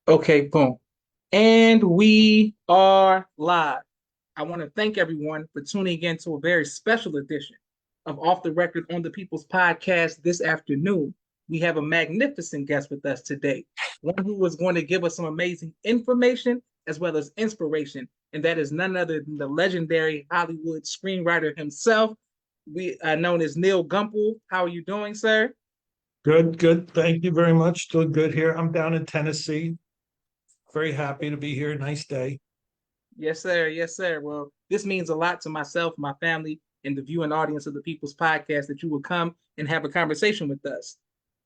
Okay, boom. And we are live. I want to thank everyone for tuning in to a very special edition of Off the Record on the People's Podcast this afternoon. We have a magnificent guest with us today, one who is going to give us some amazing information as well as inspiration, and that is none other than the legendary Hollywood screenwriter himself. We are known as Neal Gumpel. How are you doing, sir? Good, good. Thank you very much. Doing good here. I'm down in Tennessee. Very happy to be here. Nice day. Yes, sir. Yes, sir. Well, this means a lot to myself, my family, and the viewing audience of the People's Podcast that you will come and have a conversation with us.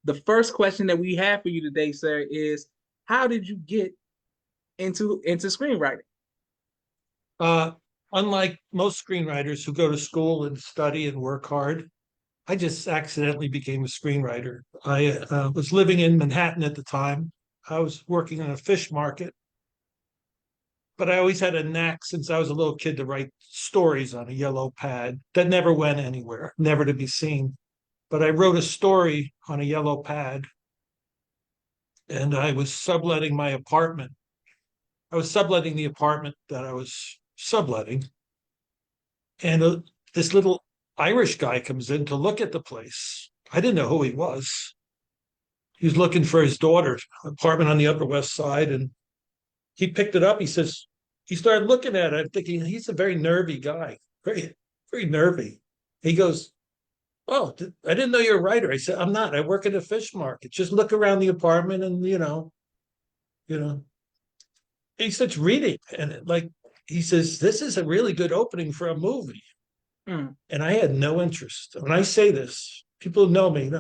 The first question that we have for you today, sir, is how did you get into screenwriting? Uh, Unlike most screenwriters who go to school and study and work hard, I just accidentally became a screenwriter. I was living in Manhattan at the time. I was working in a fish market, but I always had a knack since I was a little kid to write stories on a yellow pad that never went anywhere, never to be seen. But I wrote a story on a yellow pad and I was subletting my apartment. I was subletting the apartment that I was subletting, and this little Irish guy comes in to look at the place. I didn't know who he was. He was looking for his daughter's apartment on the Upper West Side, and he picked it up. He started looking at it. I'm thinking he's a very nervy guy, very, very nervy. He goes, "Oh, I didn't know you're a writer." I said, "I'm not. I work in a fish market. Just look around the apartment, and you know." He starts reading, and like he says, "This is a really good opening for a movie." Hmm. And I had no interest. When I say this, people know me.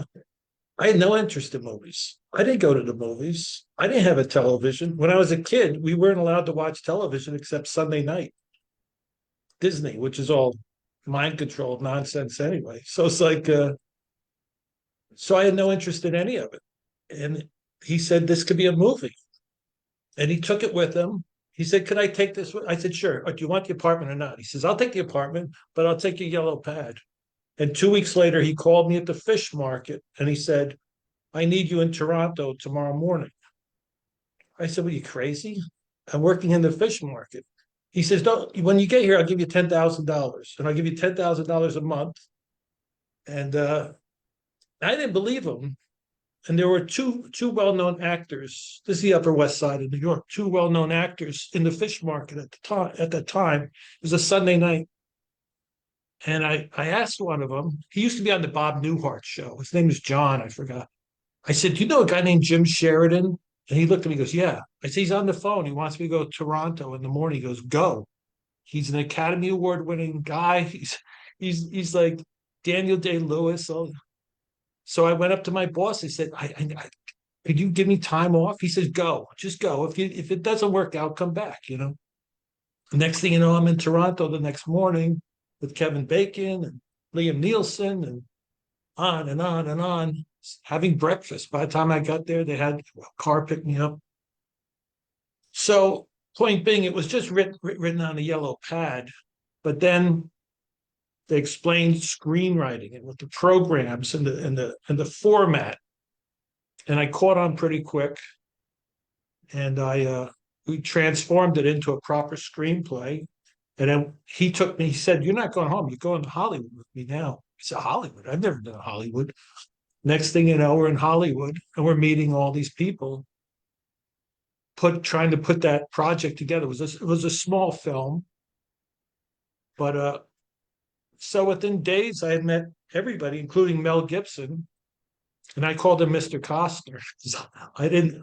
I had no interest in movies. I didn't go to the movies. I didn't have a television. When I was a kid, we weren't allowed to watch television except Sunday night. Disney, which is all mind controlled nonsense anyway. So it's like, so I had no interest in any of it. And he said, this could be a movie. And he took it with him. He said, could I take this? I said, sure. Do you want the apartment or not? He says, I'll take the apartment, but I'll take your yellow pad. And 2 weeks later, he called me at the fish market and he said, I need you in Toronto tomorrow morning. I said, well, you crazy? I'm working in the fish market. He says, don't, when you get here, I'll give you $10,000 and I'll give you $10,000 a month. And I didn't believe him. And there were two well-known actors. This is the Upper West Side of New York. Two well-known actors in the fish market at the time. At that time, it was a Sunday night, and I asked one of them. He used to be on the Bob Newhart show. His name is John. I forgot. I said, "Do you know a guy named Jim Sheridan?" And he looked at me. He goes, "Yeah." I said, "He's on the phone. He wants me to go to Toronto in the morning." He goes, "Go." He's an Academy Award-winning guy. He's like Daniel Day-Lewis. So I went up to my boss. I said, I could you give me time off? He says, go, just go. If it doesn't work out, come back. Next thing you know, I'm in Toronto the next morning with Kevin Bacon and Liam Nielsen and on and on and on, having breakfast. By the time I got there, they had a car pick me up. So point being, it was just written on a yellow pad, but then they explained screenwriting and with the programs and the format, and I caught on pretty quick, and I we transformed it into a proper screenplay. And then he took me. He said, "You're not going home. You're going to Hollywood with me now." I said, "Hollywood? I've never been to Hollywood." Next thing you know, we're in Hollywood and we're meeting all these people, trying to put that project together. It was a small film, but so within days, I had met everybody, including Mel Gibson, and I called him Mr. Costner. I didn't.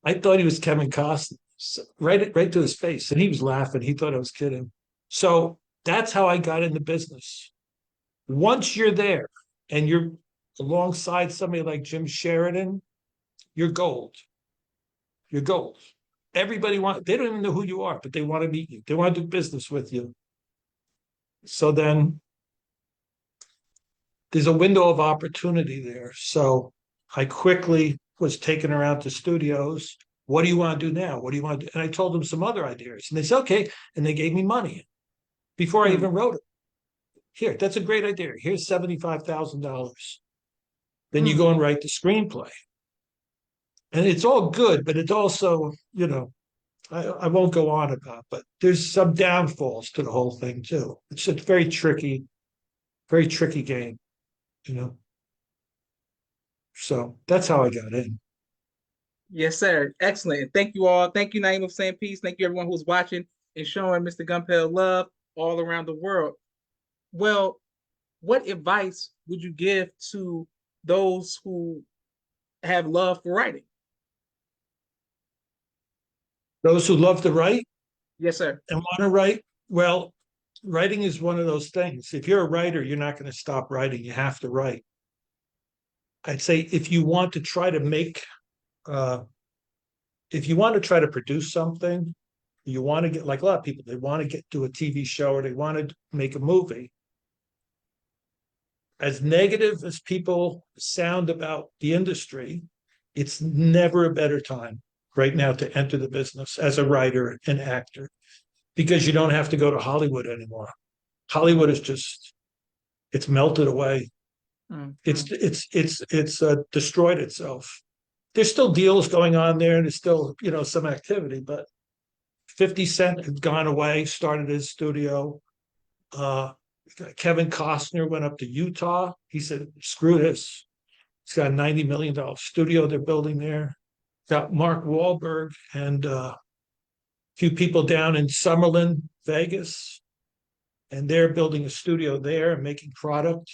I thought he was Kevin Costner, so right to his face, and he was laughing. He thought I was kidding. So that's how I got into business. Once you're there and you're alongside somebody like Jim Sheridan, you're gold. You're gold. Everybody they don't even know who you are, but they want to meet you. They want to do business with you. So then there's a window of opportunity there. So I quickly was taken around to studios. What do you want to do now? What do you want to do? And I told them some other ideas. And they said, okay. And they gave me money before I Hmm. even wrote it. Here, that's a great idea. Here's $75,000. Then you Hmm. go and write the screenplay. And it's all good, but it's also, I won't go on about, but there's some downfalls to the whole thing too. It's a very tricky game, you know. So that's how I got in. Yes, sir. Excellent. And thank you all. Thank you, Naeem of St. Peace. Thank you, everyone who's watching and showing Mr. Gumpel love all around the world. Well, what advice would you give to those who have love for writing? Those who love to write Yes, sir. and want to write, well, writing is one of those things. If you're a writer, you're not going to stop writing. You have to write. I'd say uh, if you want to try to produce something, you want to get, like a lot of people, they want to get to a TV show or they want to make a movie. As negative as people sound about the industry, it's never a better time right now to enter the business as a writer and actor because you don't have to go to Hollywood anymore. Hollywood is just it's melted away. Mm-hmm. It's destroyed itself. There's still deals going on there, and there's still some activity, but 50 Cent had gone away, started his studio. Uh, Kevin Costner went up to Utah. He said, "Screw this." He's got a $90 million studio they're building there. Got Mark Wahlberg and a few people down in Summerlin, Vegas, and they're building a studio there and making product.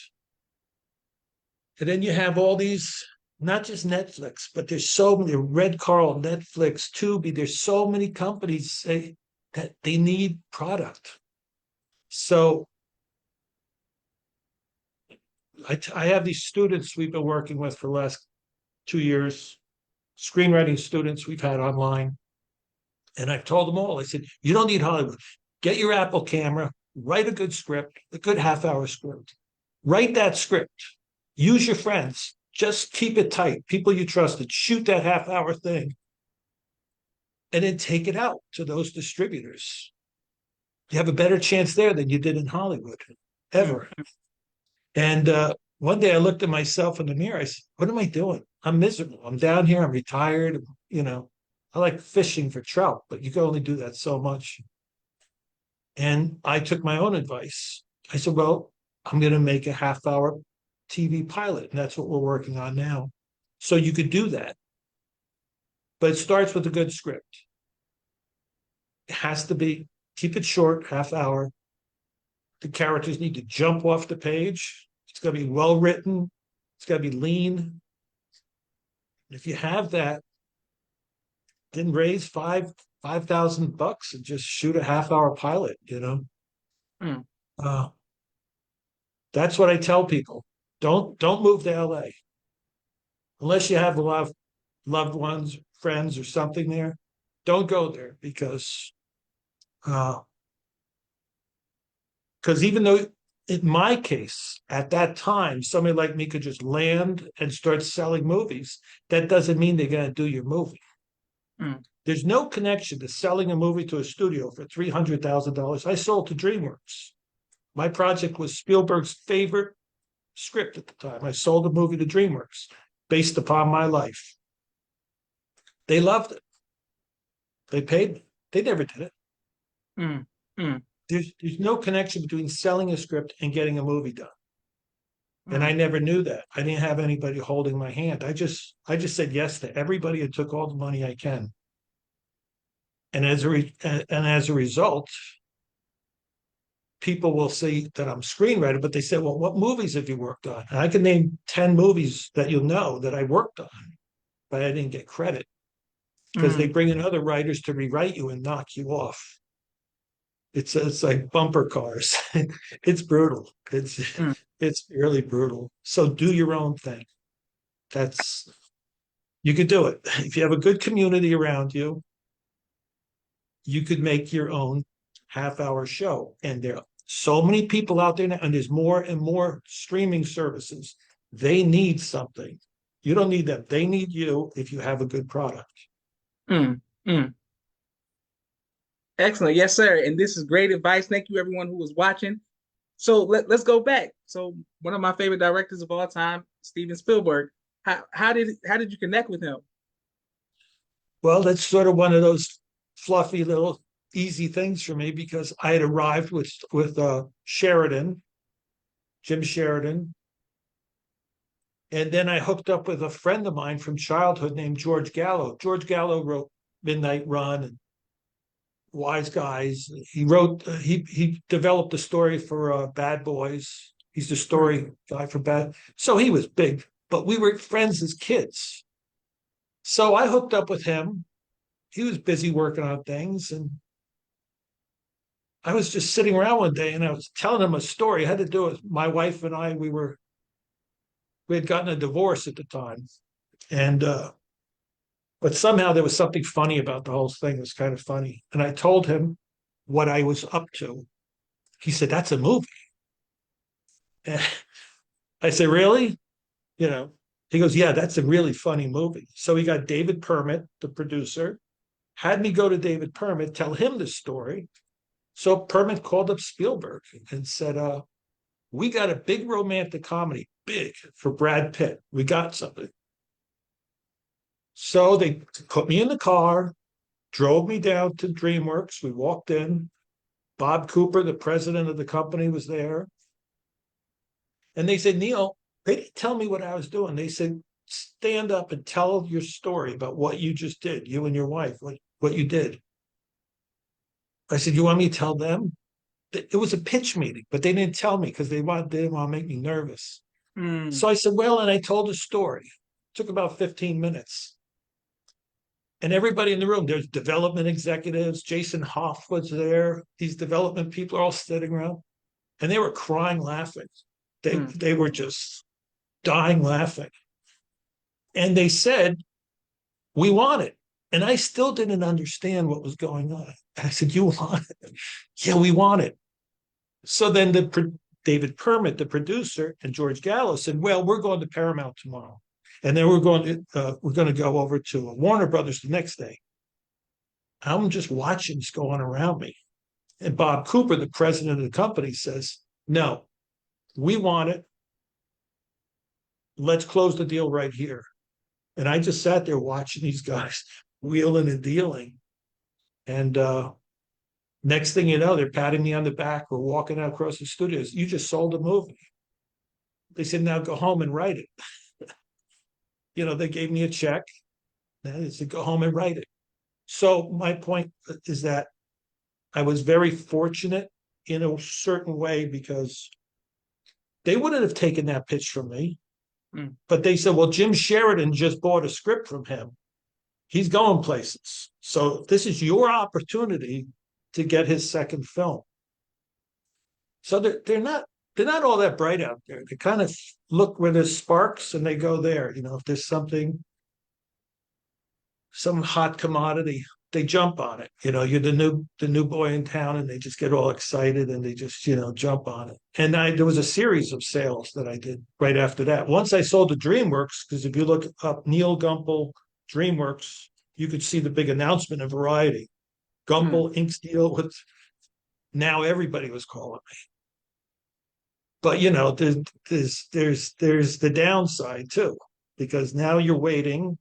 And then you have all these, not just Netflix, but there's so many Red Carl, Netflix, Tubi. There's so many companies say that they need product. So I have these students we've been working with for the last 2 years, screenwriting students we've had online. And I've told them all, I said, you don't need Hollywood. Get your Apple camera, write a good script, a good half-hour script. Write that script. Use your friends. Just keep it tight. People you trusted. Shoot that half-hour thing. And then take it out to those distributors. You have a better chance there than you did in Hollywood, ever. Mm-hmm. And one day I looked at myself in the mirror. I said, what am I doing? I'm miserable. I'm down here. I'm retired. I like fishing for trout, but you can only do that so much. And I took my own advice. I said, well, I'm going to make a half-hour TV pilot. And that's what we're working on now. So you could do that. But it starts with a good script. It has to be, keep it short, half hour. The characters need to jump off the page. It's got to be well written. It's got to be lean. If you have that, then raise $5,000 and just shoot a half-hour pilot. Mm. Uh, that's what I tell people. Don't move to LA unless you have a lot of loved ones, friends, or something there. Don't go there because even though in my case at that time somebody like me could just land and start selling movies, that doesn't mean they're going to do your movie. Mm. There's no connection to selling a movie to a studio for $300,000. I sold to DreamWorks. My project was Spielberg's favorite script at the time. I sold the movie to DreamWorks based upon my life. They loved it. They paid me. They never did it. Mm. Mm. There's no connection between selling a script and getting a movie done. And I Mm. never knew that. I didn't have anybody holding my hand. I just said yes to everybody and took all the money I can. And as a result, people will see that I'm a screenwriter, but they say, well, what movies have you worked on? And I can name 10 movies that you'll know that I worked on, but I didn't get credit because they Mm. bring in other writers to rewrite you and knock you off. It's like bumper cars. It's brutal. Mm. It's really brutal. So do your own thing. That's you could do it. If you have a good community around you, you could make your own half-hour show. And there are so many people out there now, and there's more and more streaming services. They need something. You don't need them. They need you if you have a good product. Mm. Mm. Excellent. Yes, sir. And this is great advice. Thank you, everyone who was watching. So let's go back. So one of my favorite directors of all time, Steven Spielberg. How did you connect with him? Well, that's sort of one of those fluffy little easy things for me because I had arrived with Sheridan, Jim Sheridan, and then I hooked up with a friend of mine from childhood named George Gallo. George Gallo wrote Midnight Run and Wise Guys. He developed the story for Bad Boys. He's the Mm. story guy for Bad. So he was big, but we were friends as kids. So I hooked up with him. He was busy working on things, and I was just sitting around one day and I was telling him a story. It had to do with my wife and I. We had gotten a divorce at the time, and but somehow there was something funny about the whole thing. It was kind of funny, and I told him what I was up to. He said, "That's a movie." And I said, "Really?" You know, he goes, "Yeah, that's a really funny movie." So he got David Permit, the producer, had me go to David Permit, tell him the story. So Permit called up Spielberg and said, we got a big romantic comedy, big for Brad Pitt. We got something. So they put me in the car, drove me down to DreamWorks. We walked in. Bob Cooper, the president of the company, was there. And they said, Neal, they didn't tell me what I was doing. They said, stand up and tell your story about what you just did, you and your wife, what you did. I said, you want me to tell them? It was a pitch meeting, but they didn't tell me because they didn't want to make me nervous. Mm. So I said, well, and I told a story. It took about 15 minutes. And everybody in the room, there's development executives. Jason Hoff was there. These development people are all sitting around and they were crying, laughing. Mm. They were just dying laughing. And they said, we want it. And I still didn't understand what was going on. And I said, you want it? Yeah, we want it. So then David Permit, the producer, and George Gallo said, well, we're going to Paramount tomorrow. And then we're going to go over to Warner Brothers the next day. I'm just watching this go on around me. And Bob Cooper, the president of the company, says, no, we want it. Let's close the deal right here. And I just sat there watching these guys wheeling and dealing. And next thing you know, they're patting me on the back. We're walking out across the studios. You just sold a movie. They said, now go home and write it. They gave me a check. They said, go home and write it. So my point is that I was very fortunate in a certain way because they wouldn't have taken that pitch from me. Mm. But they said, well, Jim Sheridan just bought a script from him. He's going places. So this is your opportunity to get his second film. So they're not all that bright out there. They kind of look where there's sparks and they go there. If there's some hot commodity, they jump on it. You're the new boy in town, and they just get all excited and they just jump on it. And there was a series of sales that I did right after that. Once I sold to DreamWorks, because if you look up Neal Gumpel DreamWorks, you could see the big announcement in Variety. Mm. Gumpel inks deal with. Now everybody was calling me. But there's the downside too, because now you're waiting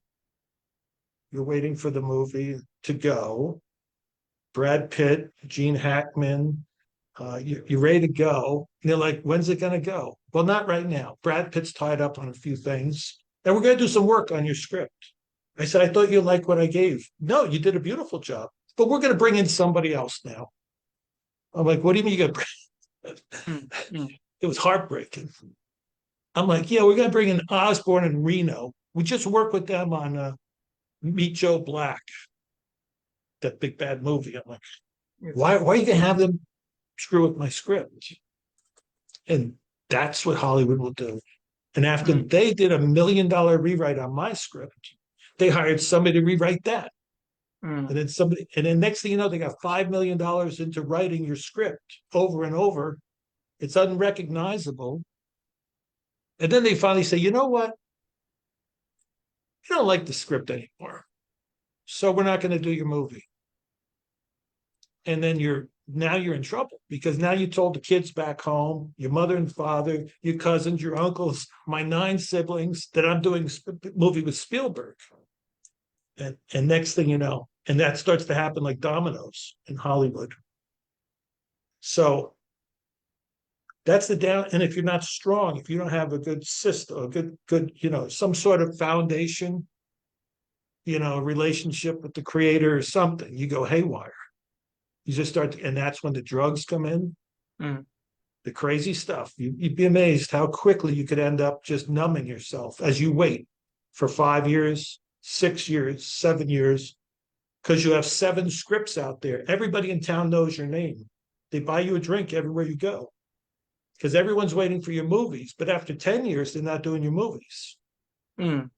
for the movie to go. Brad Pitt, Gene Hackman, you're ready to go. And they're like, when's it going to go? Well, not right now. Brad Pitt's tied up on a few things, and we're going to do some work on your script. I said, I thought you liked what I gave. No, you did a beautiful job, but we're going to bring in somebody else now. I'm like, what do you mean you got? Mm. Mm. It was heartbreaking. I'm like, yeah, we're going to bring in Osborne and Reno. We just worked with them on Meet Joe Black, that big bad movie. I'm like, Yes. why are you going to have them screw with my script? And that's what Hollywood will do. And after Mm. they did $1 million rewrite on my script, they hired somebody to rewrite that. Mm. And then next thing you know, they got $5 million into writing your script over and over. It's unrecognizable. And then they finally say, you know what? You don't like the script anymore. So we're not going to do your movie. And then you're in trouble because now you told the kids back home, your mother and father, your cousins, your uncles, my 9 siblings, that I'm doing a movie with Spielberg. And next thing you know, and that starts to happen like dominoes in Hollywood. So that's the down. And if you're not strong, if you don't have a good system, a good, some sort of foundation, relationship with the creator or something, you go haywire. You just start and that's when the drugs come in, Mm. the crazy stuff. You'd be amazed how quickly you could end up just numbing yourself as you wait for 5 years, 6 years, 7 years, because you have 7 scripts out there. Everybody in town knows your name. They buy you a drink everywhere you go because everyone's waiting for your movies. But after 10 years, they're not doing your movies. Mm.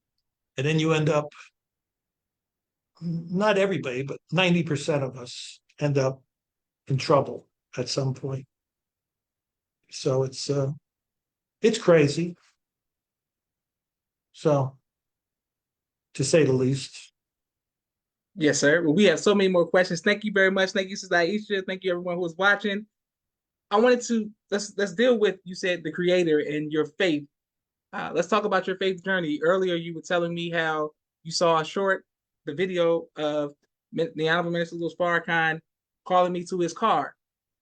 And then you end up, not everybody, but 90% of us end up in trouble at some point. So it's crazy. So to say the least. Yes, sir. Well, we have so many more questions. Thank you very much. Thank you, Sister Aisha. Thank you, everyone who was watching. I wanted to let's deal with you said the creator and your faith. Let's talk about your faith journey. Earlier, you were telling me how you saw a short, the video of the Honorable Minister Louis Farrakhan calling me to his car,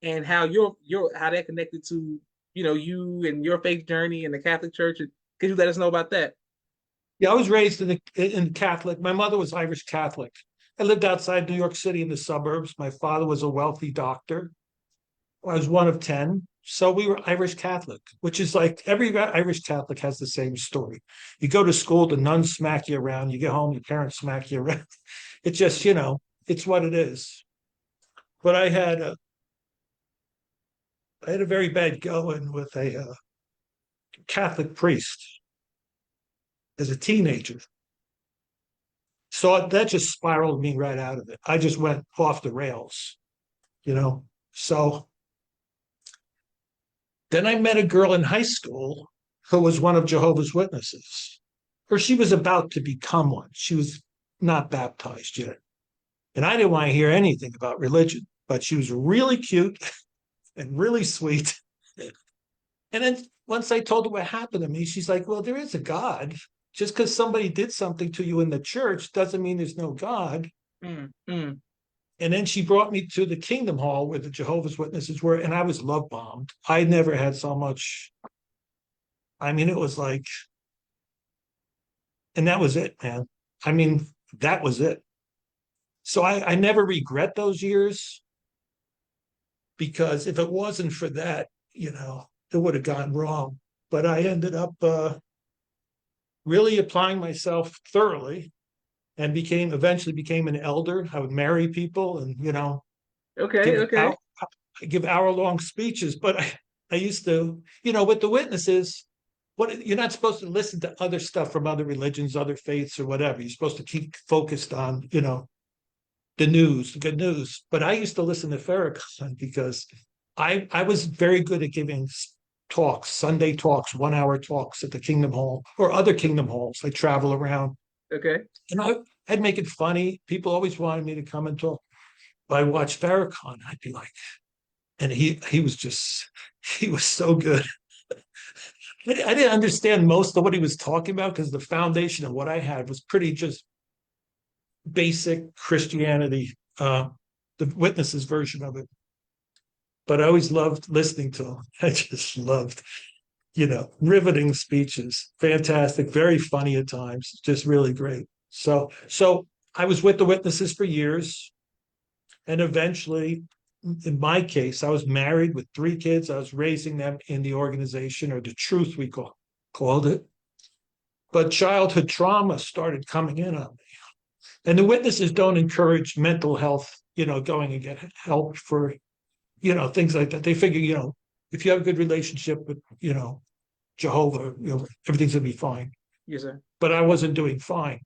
and how your how that connected to you and your faith journey in the Catholic Church. And could you let us know about that? Yeah, I was raised in Catholic. My mother was Irish Catholic. I lived outside New York City in the suburbs. My father was a wealthy doctor. I was one of 10. So we were Irish Catholic, which is like every Irish Catholic has the same story. You go to school, the nuns smack you around. You get home, your parents smack you around. It's just, it's what it is. But I had a very bad going with a Catholic priest as a teenager. So that just spiraled me right out of it. I just went off the rails, you know. So then I met a girl in high school who was one of Jehovah's Witnesses, or she was about to become one. She was not baptized yet. And I didn't want to hear anything about religion, but she was really cute and really sweet. And then once I told her what happened to me, she's like, well, there is a God. Just because somebody did something to you in the church doesn't mean there's no God. Mm, mm. And then she brought me to the Kingdom Hall where the Jehovah's Witnesses were, and I was love bombed. I never had so much. I mean, it was like, and that was it, man. I mean, that was it. So I never regret those years because if it wasn't for that, it would have gone wrong. But I ended up really applying myself thoroughly and eventually became an elder. I would marry people and, Okay, give okay. out give hour-long speeches, but I used to, with the witnesses, what you're not supposed to listen to other stuff from other religions, other faiths, or whatever. You're supposed to keep focused on, the news, the good news. But I used to listen to Farrakhan because I was very good at giving talks, Sunday talks, 1 hour talks at the Kingdom Hall or other Kingdom Halls. I travel around Okay. and I'd make it funny. People always wanted me to come and talk. I watched Farrakhan. I'd be like, and he was so good. I didn't understand most of what he was talking about because the foundation of what I had was pretty just basic Christianity, the witnesses version of it. But I always loved listening to him. I just loved, riveting speeches, fantastic, very funny at times, just really great. So I was with the witnesses for years, and eventually, in my case, I was married with 3 kids. I was raising them in the organization, or the truth we called it. But childhood trauma started coming in on me. And the witnesses don't encourage mental health, going and get help for, things like that. They figure, if you have a good relationship with, Jehovah, everything's gonna be fine. Yes, sir. But I wasn't doing fine.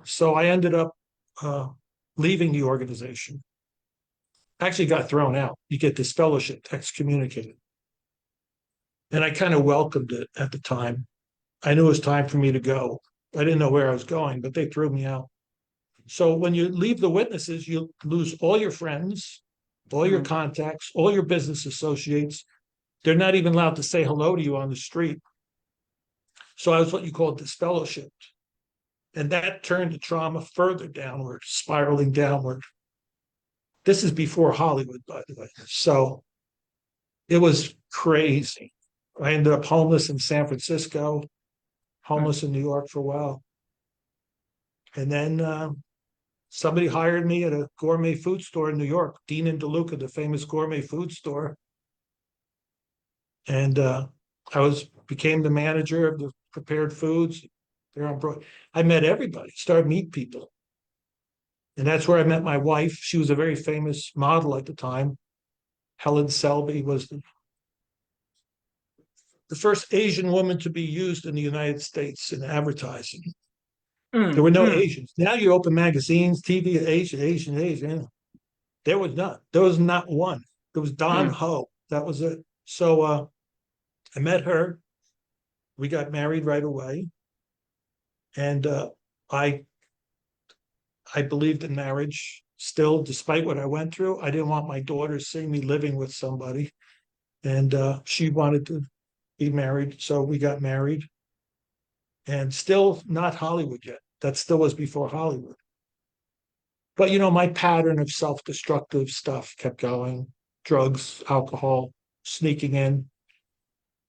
So I ended up leaving the organization. Actually got thrown out. You get disfellowshipped, excommunicated. And I kind of welcomed it at the time. I knew it was time for me to go. I didn't know where I was going, but they threw me out. So when you leave the witnesses, you lose all your friends, all your Mm. contacts, all your business associates. They're not even allowed to say hello to you on the street. So I was what you call disfellowshipped. And that turned the trauma further downward, spiraling downward. This is before Hollywood, by the way. So it was crazy. I ended up homeless in San Francisco, Mm. homeless in New York for a while. And then somebody hired me at a gourmet food store in New York, Dean and DeLuca, the famous gourmet food store. And I became the manager of the prepared foods there on Broad. I met everybody, started meet people. And that's where I met my wife. She was a very famous model at the time. Helen Selby was the first Asian woman to be used in the United States in advertising. There Mm. were no Mm. Asians. Now you open magazines, TV, Asian, Asian, Asian. There was none. There was not one. There was Don Mm. Ho. That was it. So I met her. We got married right away, and I I believed in marriage still, despite what I went through. I didn't want my daughter seeing me living with somebody, and she wanted to be married, so we got married, and still not Hollywood yet. That still was before Hollywood. But my pattern of self-destructive stuff kept going: drugs, alcohol, sneaking in,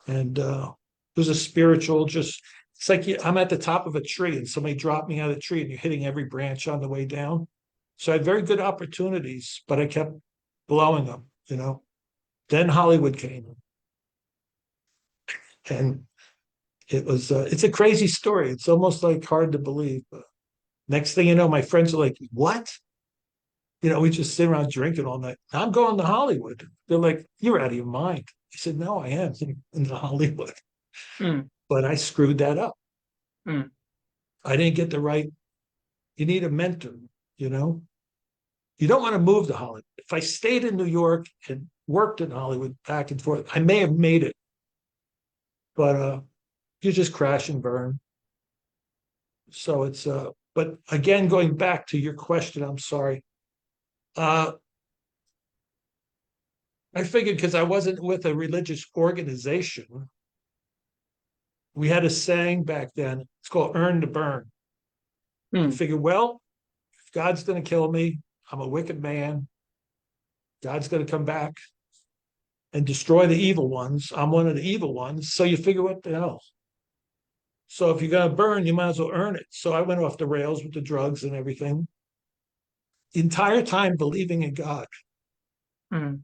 and it was a spiritual. Just it's like I'm at the top of a tree, and somebody dropped me out of the tree, and you're hitting every branch on the way down. So I had very good opportunities, but I kept blowing them. Then Hollywood came, and it's a crazy story. It's almost like hard to believe. But next thing you know, my friends are like, "What?" We just sit around drinking all night. I'm going to Hollywood. They're like, "You're out of your mind." I said, "No, I am in Hollywood." Mm. But I screwed that up. Mm. I didn't get the right. You need a mentor. You know, you don't want to move to Hollywood. If I stayed in New York and worked in Hollywood back and forth, I may have made it. But you just crash and burn. So it's but again, going back to your question, I'm sorry. Uh, I figured because I wasn't with a religious organization, we had a saying back then. It's called "earn to burn." I Mm. figured, well, if God's going to kill me, I'm a wicked man. God's going to come back and destroy the evil ones. I'm one of the evil ones. So you figure, what the hell? So if you're going to burn, you might as well earn it. So I went off the rails with the drugs and everything. The entire time believing in God. Mm.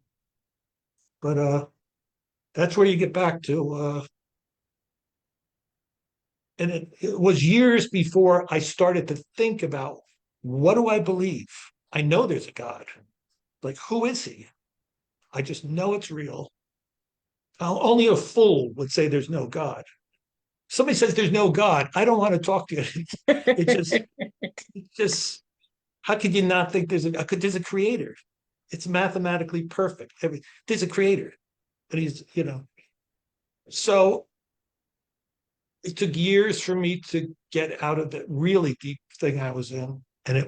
But that's where you get back to. And it was years before I started to think about, what do I believe? I know there's a God. Like, who is he? I just know it's real. Only a fool would say there's no God. Somebody says there's no God, I don't want to talk to you. It just, how could you not think there's a creator? It's mathematically perfect. There's a creator, and so it took years for me to get out of the really deep thing I was in. And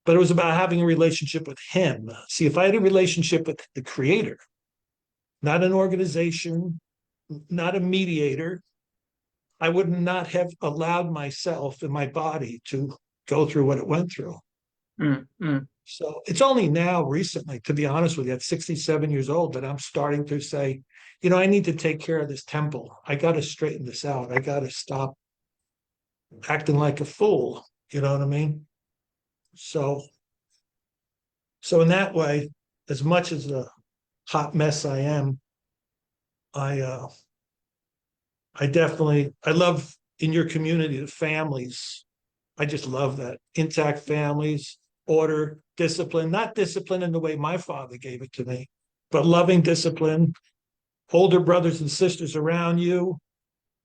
but it was about having a relationship with him. See, if I had a relationship with the creator, not an organization, not a mediator, I would not have allowed myself and my body to go through what it went through. Mm. Mm. So it's only now recently, to be honest with you, at 67 years old, that I'm starting to say, I need to take care of this temple. I got to straighten this out. I got to stop acting like a fool. You know what I mean? So, so in that way, as much as a hot mess I am, I, uh, I love in your community the families. I just love that intact families, order, discipline, not discipline in the way my father gave it to me, but loving discipline, older brothers and sisters around you,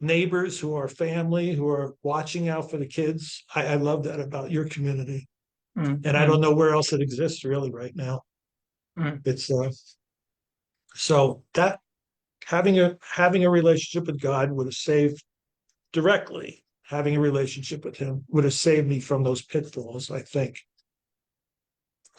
neighbors who are family, who are watching out for the kids. I love that about your community. Mm. And I Mm. don't know where else it exists really right now. Mm. It's so that having a relationship with God would have saved directly. Having a relationship with him would have saved me from those pitfalls, I think.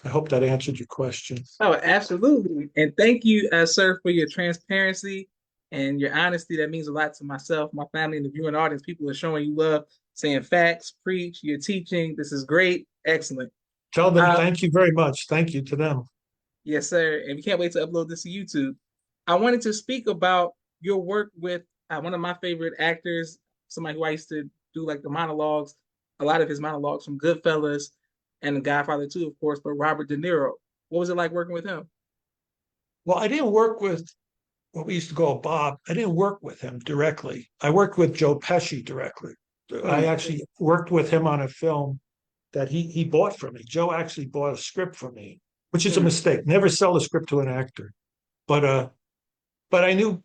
I hope that answered your question. Oh, absolutely. And thank you, sir, for your transparency and your honesty. That means a lot to myself, my family, and the viewing audience. People are showing you love. saying facts, preach, you're teaching. This is great. Excellent. Tell them Uh, thank you very much. Thank you to them. yes, sir. And we can't wait to upload this to YouTube. I wanted to speak about your work with one of my favorite actors, somebody who I used to do like the monologues, a lot of his monologues from Goodfellas and The Godfather too, of course, but Robert De Niro. What was it like working with him? Well, I didn't work with what we used to call Bob. I didn't work with him directly. I worked with Joe Pesci directly. I Mm, actually worked with him on a film that he bought from me. Joe actually bought a script from me, which is a mm, mistake. Never sell a script to an actor. But I knew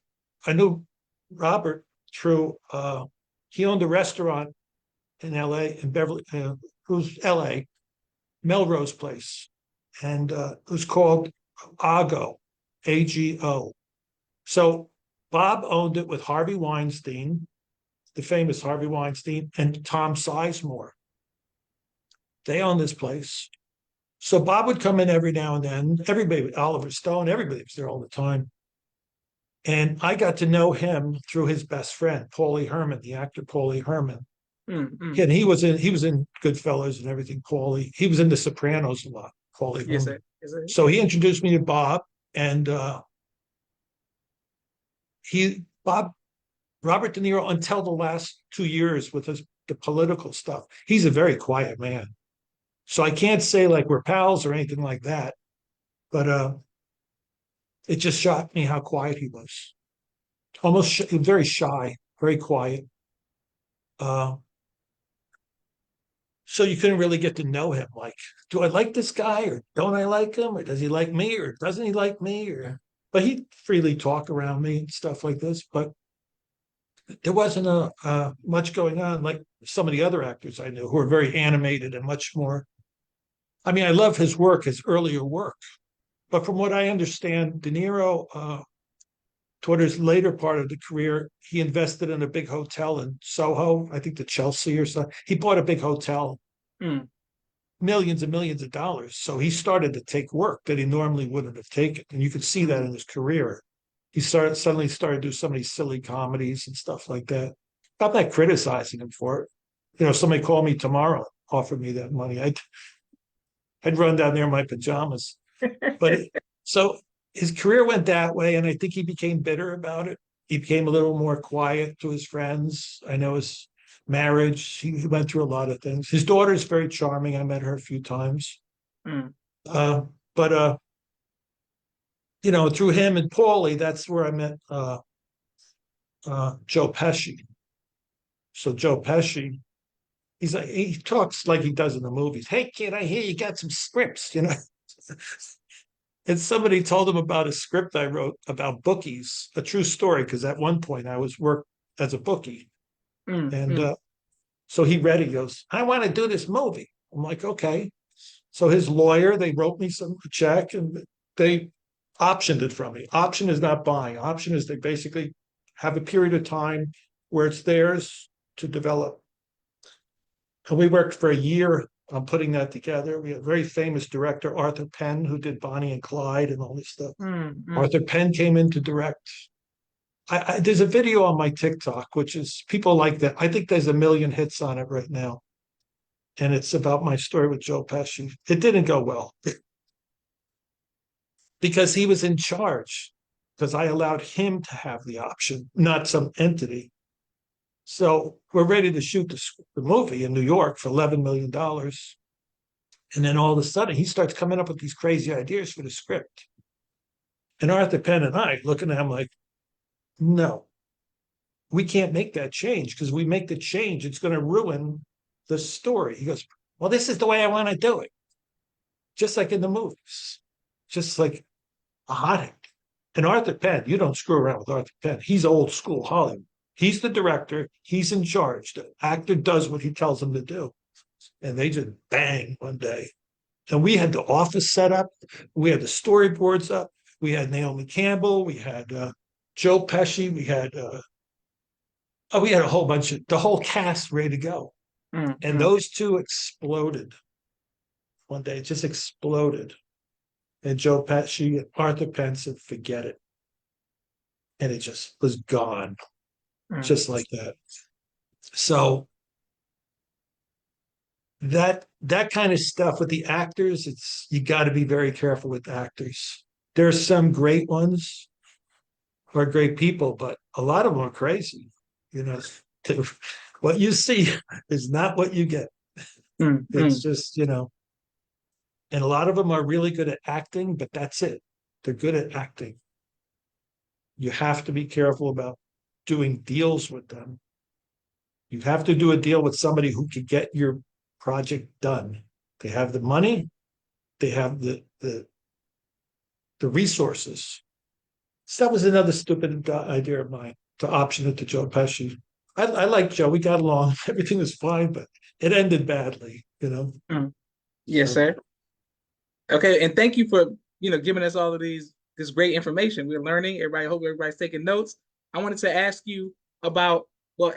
Robert through he owned a restaurant in L.A. in Beverly, who's L.A. Melrose Place, and it was called Ago, AGO. So Bob owned it with Harvey Weinstein, the famous Harvey Weinstein, and Tom Sizemore. They owned this place. So Bob would come in every now and then. Everybody, Oliver Stone, everybody was there all the time. And I got to know him through his best friend, Paulie Herman, the actor Paulie Herman. mm. And he was in Goodfellas and everything, Paulie. He was in The Sopranos a lot, Paulie Yes, Herman. sir. Yes, sir. So he introduced me to Bob, and he Bob Robert De Niro until the last 2 years with the political stuff. He's a very quiet man. So I can't say like we're pals or anything like that, but it just shocked me how quiet he was. Very shy, very quiet. Uh, so you couldn't really get to know him. Like, do I like this guy or don't I like him, or does he like me or doesn't he like me? Or but he'd freely talk around me and stuff like this. But there wasn't much going on like some of the other actors I knew who were very animated and much more. I mean, I love his work, his earlier work, but from what I understand, De Niro, toward his later part of the career, he invested in a big hotel in Soho, I think the Chelsea or something. He bought a big hotel, Mm, millions and millions of dollars. So he started to take work that he normally wouldn't have taken, and you could see that mm. in his career. He suddenly started to do some of these silly comedies and stuff like that. I'm not criticizing him for it. You know, somebody called me tomorrow, offered me that money. I'd run down there in my pajamas. But so his career went that way, and I think he became bitter about it. He became a little more quiet to his friends. I know his marriage, he went through a lot of things. His daughter is very charming. I met her a few times. Mm. But through him and Paulie, that's where I met Joe Pesci. So Joe Pesci, he talks like he does in the movies. Hey kid, I hear you got some scripts. And somebody told him about a script I wrote about bookies, a true story, because at one point I was worked as a bookie. Mm, And mm, so he read it, he goes, I want to do this movie. I'm like, okay. So his lawyer, they wrote me a check and they optioned it from me. Option is not buying. Option is they basically have a period of time where it's theirs to develop. And we worked for a year on putting that together. We had a very famous director, Arthur Penn, who did Bonnie and Clyde and all this stuff. mm. Arthur Penn came in to direct. There's a video on my TikTok, which is people like that. I think there's 1 million hits on it right now. And it's about my story with Joe Pesci. It didn't go well because he was in charge, because I allowed him to have the option, not some entity. So we're ready to shoot the movie in New York for $11 million. And then all of a sudden, he starts coming up with these crazy ideas for the script. And Arthur Penn and I looking at him like, no, we can't make that change, because we make the change, it's going to ruin the story. He goes, well, this is the way I want to do it. Just like in the movies, just like a hothead. And Arthur Penn, you don't screw around with Arthur Penn. He's old school Hollywood. He's the director. He's in charge. The actor does what he tells him to do. And they just bang one day. And we had the office set up. We had the storyboards up. We had Naomi Campbell. We had Joe Pesci. We had a whole bunch of the whole cast ready to go. Mm, And mm, those two exploded one day. It just exploded. And Joe Pesci and Arthur Penn said, forget it. And it just was gone, mm. just like that. So that kind of stuff with the actors, it's you got to be very careful with actors. There's some great ones who are great people, but a lot of them are crazy. You know, what you see is not what you get. Mm, It's mm. just, and a lot of them are really good at acting, but that's it. They're good at acting. You have to be careful about doing deals with them. You have to do a deal with somebody who can get your project done. They have the money, they have the resources. So that was another stupid idea of mine to option it to Joe Pesci. I like Joe. We got along. Everything was fine, but it ended badly. Mm. Yes, So, sir. Okay, and thank you for giving us all of this great information. We're learning. Everybody, hope everybody's taking notes. I wanted to ask you about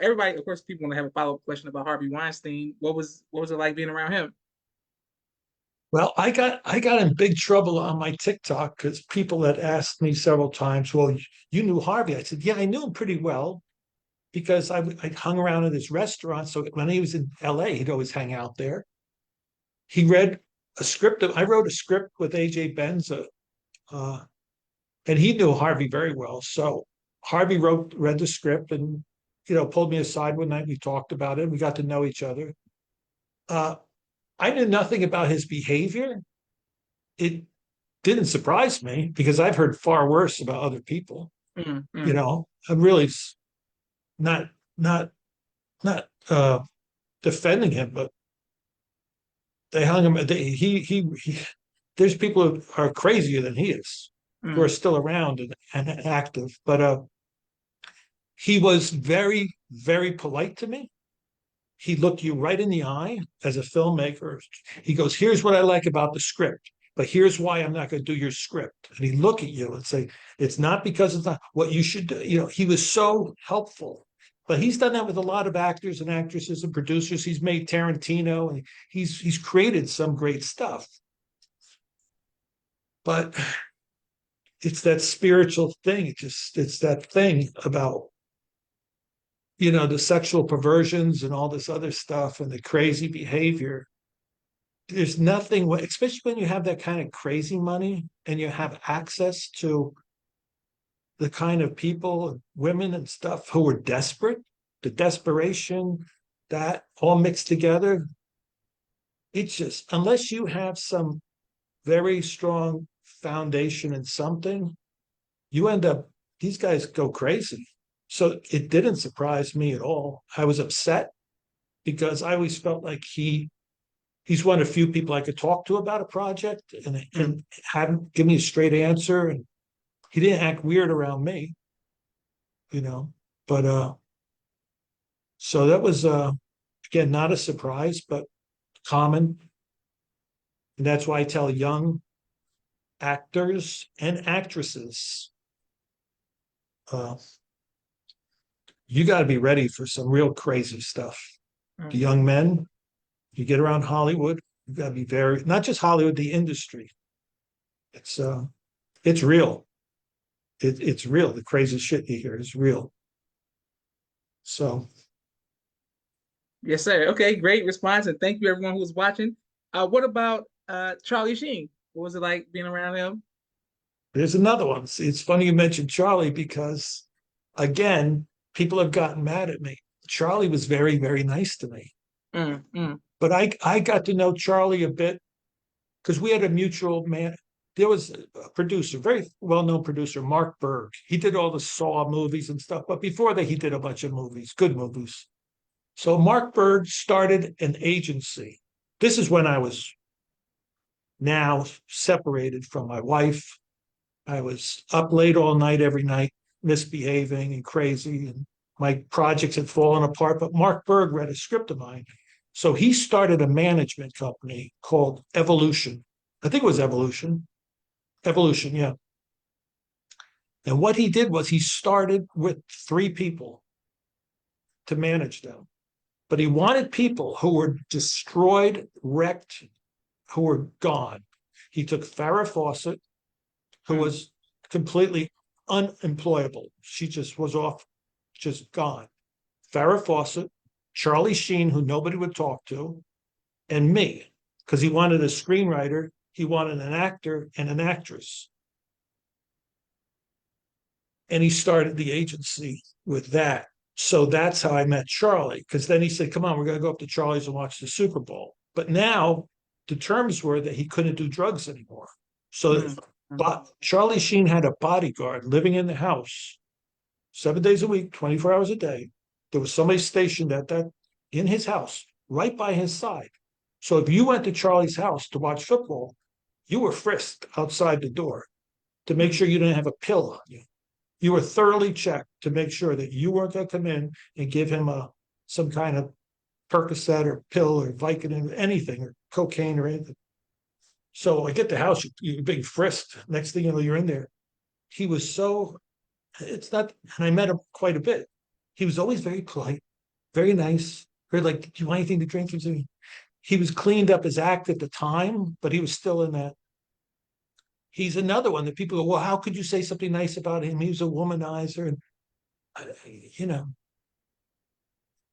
everybody. Of course, people want to have a follow-up question about Harvey Weinstein. What was it like being around him? well, I got in big trouble on my TikTok because people had asked me several times, "Well, you knew Harvey?" I said, "Yeah, I knew him pretty well because I hung around in his restaurant. So when he was in L.A., he'd always hang out there. He read a script. I wrote a script with AJ Benza, uh, and he knew Harvey very well. So Harvey read the script, and pulled me aside one night. We talked about it. We got to know each other. Uh, I knew nothing about his behavior. It didn't surprise me because I've heard far worse about other people. Mm, mm, I'm really not not not defending him, but they hung him. He there's people who are crazier than he is, who are mm, still around and active. But he was very, very polite to me. He looked you right in the eye as a filmmaker. He goes, "Here's what I like about the script, but here's why I'm not going to do your script." And he look at you and say, "It's not because it's not what you should do." He was so helpful. But he's done that with a lot of actors and actresses and producers. He's made Tarantino and he's created some great stuff. But it's that spiritual thing. It's that thing about the sexual perversions and all this other stuff and the crazy behavior. There's nothing, especially when you have that kind of crazy money and you have access to the kind of people, women and stuff who are desperate, the desperation, that all mixed together. It's just, unless you have some very strong foundation in something, you end up, these guys go crazy. So it didn't surprise me at all. I was upset because I always felt like he's one of the few people I could talk to about a project and mm. hadn't given me a straight answer. And he didn't act weird around me, you know. But so that was again not a surprise, but common. And that's why I tell young actors and actresses, uh, you got to be ready for some real crazy stuff. The Mm. young men, you get around Hollywood, you got to be very, not just Hollywood, the industry. It's uh, it's real. It's real. The crazy shit you hear is real. So Yes, sir. Okay, great response, and thank you everyone who was watching. What about Charlie Sheen? What was it like being around him? there's another one. It's funny you mentioned Charlie because, again, people have gotten mad at me. Charlie was very, very nice to me. Mm, mm, But I got to know Charlie a bit because we had a mutual man. There was a producer, very well known producer, Mark Berg. He did all the Saw movies and stuff. But before that, he did a bunch of movies, good movies. So Mark Berg started an agency. This is when I was now separated from my wife. I was up late all night every night, misbehaving and crazy, and my projects had fallen apart. But Mark Berg read a script of mine. So he started a management company called Evolution. I think it was Evolution. Evolution, yeah. And what he did was he started with 3 people to manage them. But he wanted people who were destroyed, wrecked, who were gone. He took Farrah Fawcett, who mm, was completely unemployable. She just was off, just gone. Farrah Fawcett, Charlie Sheen, who nobody would talk to, and me, because he wanted a screenwriter, he wanted an actor and an actress. And he started the agency with that. So that's how I met Charlie, because then he said, come on, we're going to go up to Charlie's and watch the Super Bowl. But now the terms were that he couldn't do drugs anymore. So but Charlie Sheen had a bodyguard living in the house 7 days a week, 24 hours a day. There was somebody stationed at that in his house, right by his side. So if you went to Charlie's house to watch football, you were frisked outside the door to make sure you didn't have a pill on you. You were thoroughly checked to make sure that you weren't going to come in and give him some kind of Percocet or pill or Vicodin or anything or cocaine or anything. So I get the house, you're being frisked. Next thing you know, you're in there. He was so, it's not, and I met him quite a bit. He was always very polite, very nice, very like, do you want anything to drink? He was cleaned up his act at the time, but he was still in that. He's another one that people go, well, how could you say something nice about him? He was a womanizer. And, you know,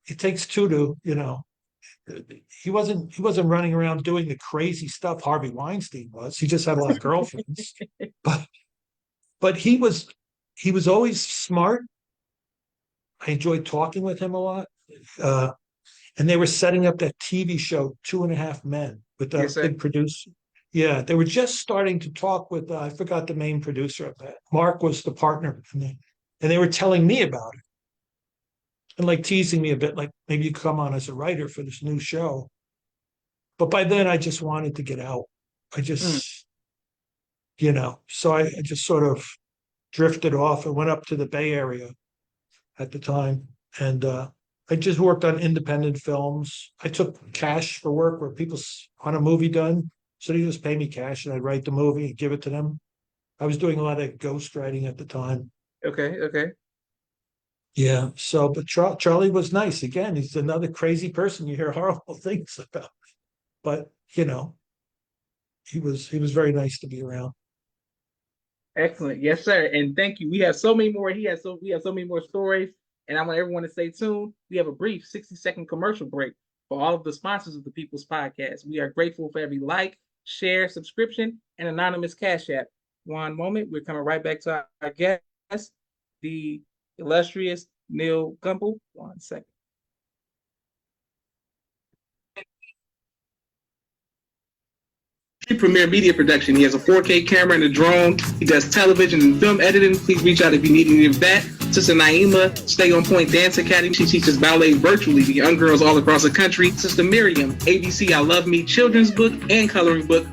it takes two to, he wasn't running around doing the crazy stuff Harvey Weinstein was. He just had a lot of girlfriends. but but he was always smart. I enjoyed talking with him a lot. And they were setting up that TV show, Two and a Half Men, with that Yes, sir. big producer. Yeah, they were just starting to talk with, I forgot the main producer of that. Mark was the partner. And they were telling me about it and like teasing me a bit, like maybe you come on as a writer for this new show. But by then I just wanted to get out. I Mm. just, so I just sort of drifted off and went up to the Bay Area at the time. And I just worked on independent films. I took cash for work where people want a movie done. So they just pay me cash and I'd write the movie and give it to them. I was doing a lot of ghostwriting at the time. Okay, okay. Yeah. So, but Charlie was nice. Again, he's another crazy person you hear horrible things about. But, he was very nice to be around. Excellent. Yes, sir. And thank you. We have so many more. We have so many more stories. And I want everyone to stay tuned. We have a brief 60-second commercial break for all of the sponsors of the People's Podcast. We are grateful for every like, share, subscription, and anonymous cash app. One moment. We're coming right back to our guest, the illustrious Neal Gumpel. 1 second. Premier Media Production. He has a 4K camera and a drone. He does television and film editing. Please reach out if you need any of that. Sister Naima, Stay On Point Dance Academy. She teaches ballet virtually to young girls all across the country. Sister Miriam, ABC I Love Me children's book and coloring book.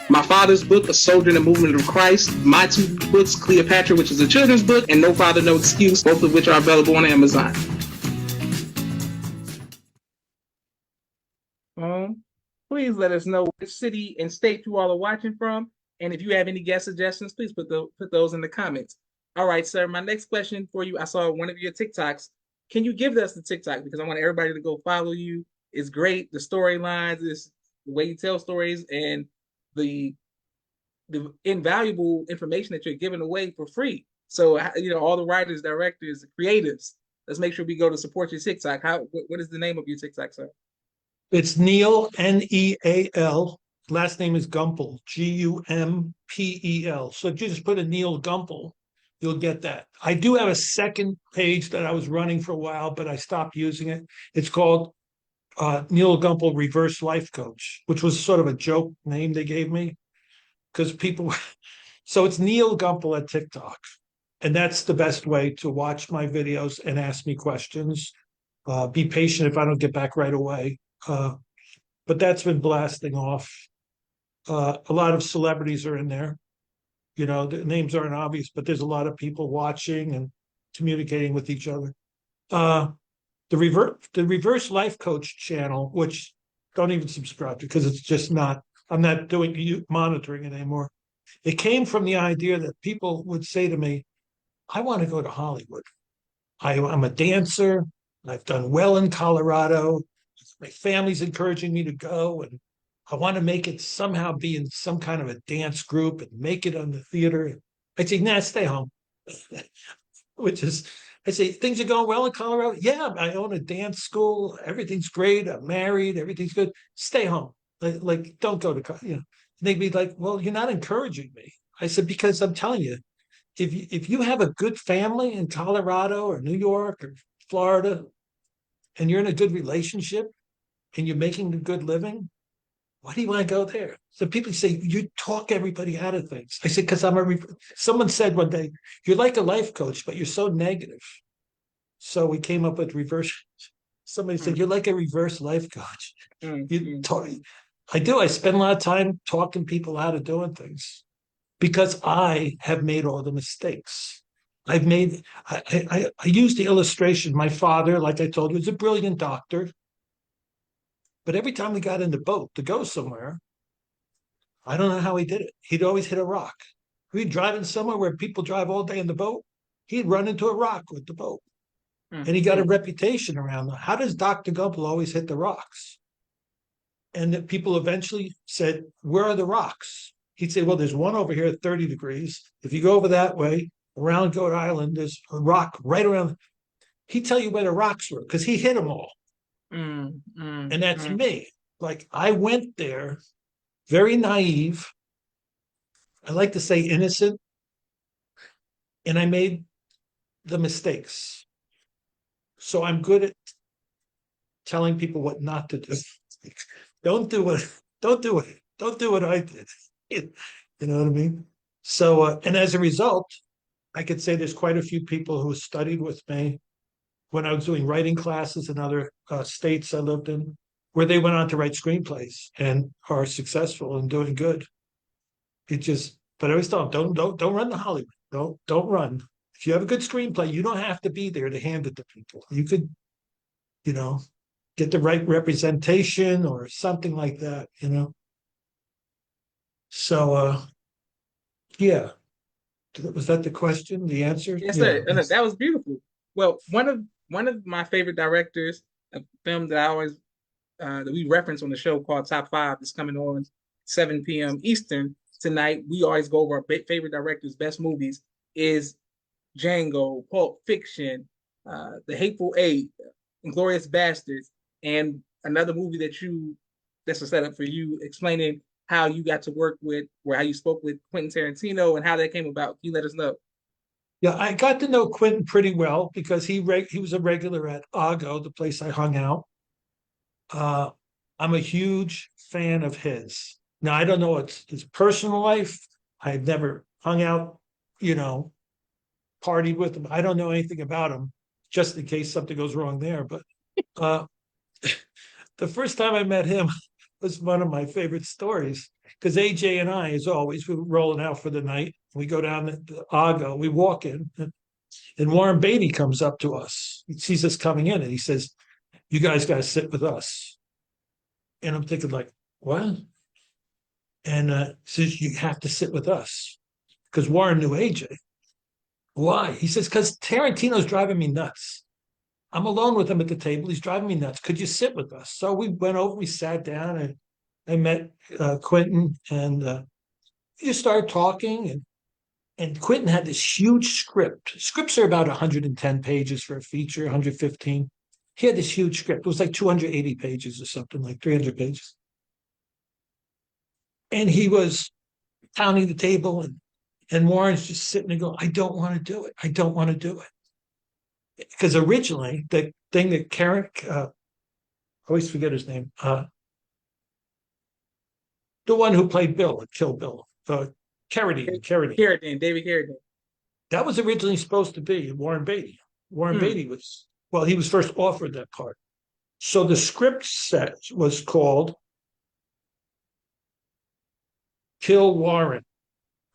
My father's book, A Soldier in the Movement of Christ. My two books, Cleopatra, which is a children's book, and No Father, No Excuse, both of which are available on Amazon. Please let us know which city and state you all are watching from. And if you have any guest suggestions, please put those in the comments. All right, sir. My next question for you, I saw one of your TikToks. Can you give us the TikTok? Because I want everybody to go follow you. It's great. The storylines, is the way you tell stories, and the invaluable information that you're giving away for free. So, all the writers, directors, creatives, let's make sure we go to support your TikTok. What is the name of your TikTok, sir? It's Neal, Neal. Last name is Gumpel, Gumpel. So if you just put a Neal Gumpel, you'll get that. I do have a second page that I was running for a while, but I stopped using it. It's called Neal Gumpel Reverse Life Coach, which was sort of a joke name they gave me because people. So it's Neal Gumpel at TikTok. And that's the best way to watch my videos and ask me questions. Be patient if I don't get back right away. But that's been blasting off. A lot of celebrities are in there. The names aren't obvious, but there's a lot of people watching and communicating with each other. The reverse life coach channel, which don't even subscribe to because it's just not. I'm not monitoring it anymore. It came from the idea that people would say to me, "I want to go to Hollywood. I'm a dancer. I've done well in Colorado. My family's encouraging me to go, and I want to make it somehow be in some kind of a dance group and make it on the theater." I'd say, "Nah, stay home," which is I say, things are going well in Colorado. Yeah, I own a dance school. Everything's great. I'm married. Everything's good. Stay home. Like don't go to, you know. They'd be like, well, you're not encouraging me. I said, because I'm telling you, if you have a good family in Colorado or New York or Florida, and you're in a good relationship and you're making a good living, why do you want to go there? So people say, you talk everybody out of things. I said, because someone said one day, you're like a life coach, but you're so negative. So we came up with reverse. Somebody said, mm, you're like a reverse life coach. mm, You mm, talk, I do. I spend a lot of time talking people out of doing things because I have made all the mistakes. I use the illustration. My father, like I told you, was a brilliant doctor. But every time we got in the boat to go somewhere, I don't know how he did it. He'd always hit a rock. We'd driving somewhere where people drive all day in the boat. He'd run into a rock with the boat. mm, And he got a mm, reputation around that. How does Dr. Gumpel always hit the rocks? And that people eventually said, where are the rocks? He'd say, well, there's one over here at 30 degrees. If you go over that way, around Goat Island, there's a rock right around. He'd tell you where the rocks were because he hit them all. mm, mm, And that's mm. me. Like I went there very naive. I like to say innocent. And I made the mistakes. So I'm good at telling people what not to do. Don't do it. Don't do it. Don't do what I did. You know what I mean? So, and as a result, I could say there's quite a few people who studied with me when I was doing writing classes in other states I lived in, where they went on to write screenplays and are successful and doing good. It just, but I always tell them, don't run to Hollywood. Don't run. If you have a good screenplay, you don't have to be there to hand it to people. You could, you know, get the right representation or something like that, you know. So yeah. Was that the question? The answer? Yes, Yeah. sir. And that was beautiful. Well, one of my favorite directors, a film that I always that we reference on the show called Top Five is coming on 7 p.m. Eastern tonight. We always go over our favorite directors' best movies. Is Django, Pulp Fiction, The Hateful Eight, Inglorious Bastards, and another movie that's a setup for you explaining how you got to work with or how you spoke with Quentin Tarantino and how that came about. Can you let us know? Yeah, I got to know Quentin pretty well because he was a regular at Ago, the place I hung out. Uh, I'm a huge fan of his. Now I don't know his personal life. I've never hung out, you know, partied with him. I don't know anything about him, just in case something goes wrong there. But uh, the first time I met him was one of my favorite stories because AJ and I, as always, we were rolling out for the night. We go down to Ago, we walk in, and Warren Beatty comes up to us. He sees us coming in and he says, you guys got to sit with us. And I'm thinking, like, what? And says, you have to sit with us because Warren knew AJ. Why? He says, because Tarantino's driving me nuts. I'm alone with him at the table. He's driving me nuts. Could you sit with us? So we went over, we sat down, and I met Quentin, and we just started talking. And Quentin had this huge script. Scripts are about 110 pages for a feature, 115. He had this huge script. It was like 280 pages or something, like 300 pages. And he was pounding the table, and Warren's just sitting there going, I don't want to do it. I don't want to do it. Because originally, the thing that Karen, I always forget his name, the one who played Bill at Kill Bill, Carradine. David Carradine. That was originally supposed to be Warren Beatty. Warren Mm, Beatty was, well, he was first offered that part. So the script set was called Kill Warren,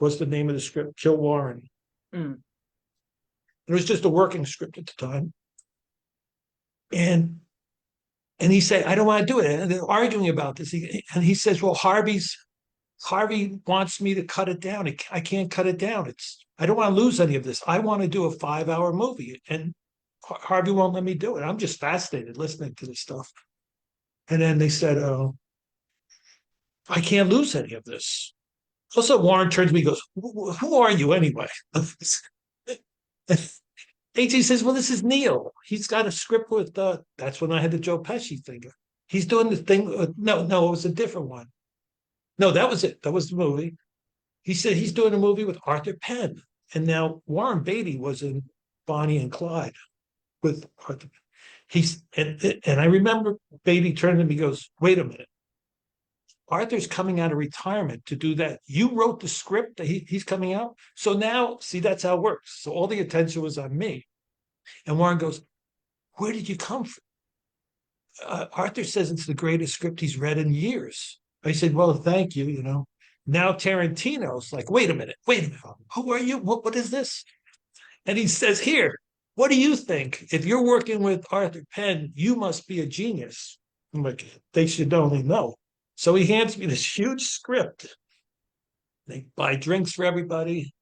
was the name of the script, Kill Warren. mm. It was just a working script at the time. And he said, I don't want to do it. And they're arguing about this. And he says, well, Harvey wants me to cut it down. I can't cut it down. I don't want to lose any of this. I want to do a 5-hour movie. And Harvey won't let me do it. I'm just fascinated listening to this stuff. And then they said, oh, I can't lose any of this. Also, Warren turns to me and goes, who are you anyway? AJ says, well, this is Neal. He's got a script with, that's when I had the Joe Pesci thing. He's doing the thing. No, it was a different one. No, that was it. That was the movie. He said he's doing a movie with Arthur Penn. And now Warren Beatty was in Bonnie and Clyde with Arthur. And I remember Beatty turned to me and goes, wait a minute. Arthur's coming out of retirement to do that. You wrote the script that he's coming out. So now, see, that's how it works. So all the attention was on me. And Warren goes, where did you come from? Arthur says it's the greatest script he's read in years. I said, well, thank you. Now Tarantino's like, wait a minute. Who are you? What is this? And he says, here, what do you think? If you're working with Arthur Penn, you must be a genius. I'm like, they should only know. So he hands me this huge script. They buy drinks for everybody.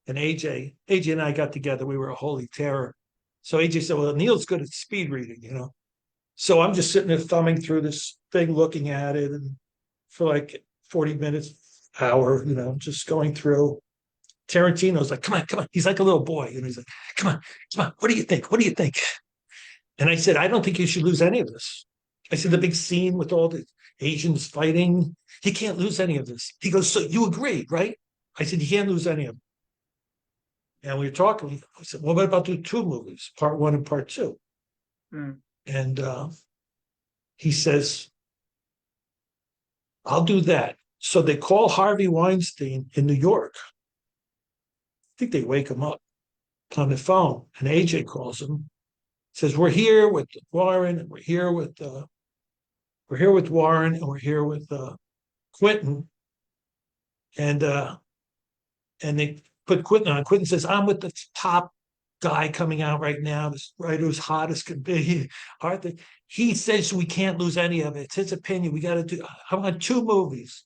And AJ and I got together. We were a holy terror. So AJ said, well, Neal's good at speed reading. So I'm just sitting there thumbing through this thing, looking at it, and for like 40 minutes, hour, just going through. Tarantino's like, come on. He's like a little boy. He's like, come on. What do you think? And I said, I don't think you should lose any of this. I said, the big scene with all the Asians fighting, he can't lose any of this. He goes, so you agree, right? I said, you can't lose any of them. And we were talking. I said, well, what about the two movies, part one and part two? Mm. And he says, I'll do that. So they call Harvey Weinstein in New York. I think they wake him up on the phone, and AJ calls him, says, we're here with Warren, and we're here with Warren, and we're here with Quintin. And they put Quintin on. Quintin says, I'm with the top guy coming out right now, this writer who's hot as can be. Arthur, he says we can't lose any of it. It's his opinion. We got to do, I want two movies,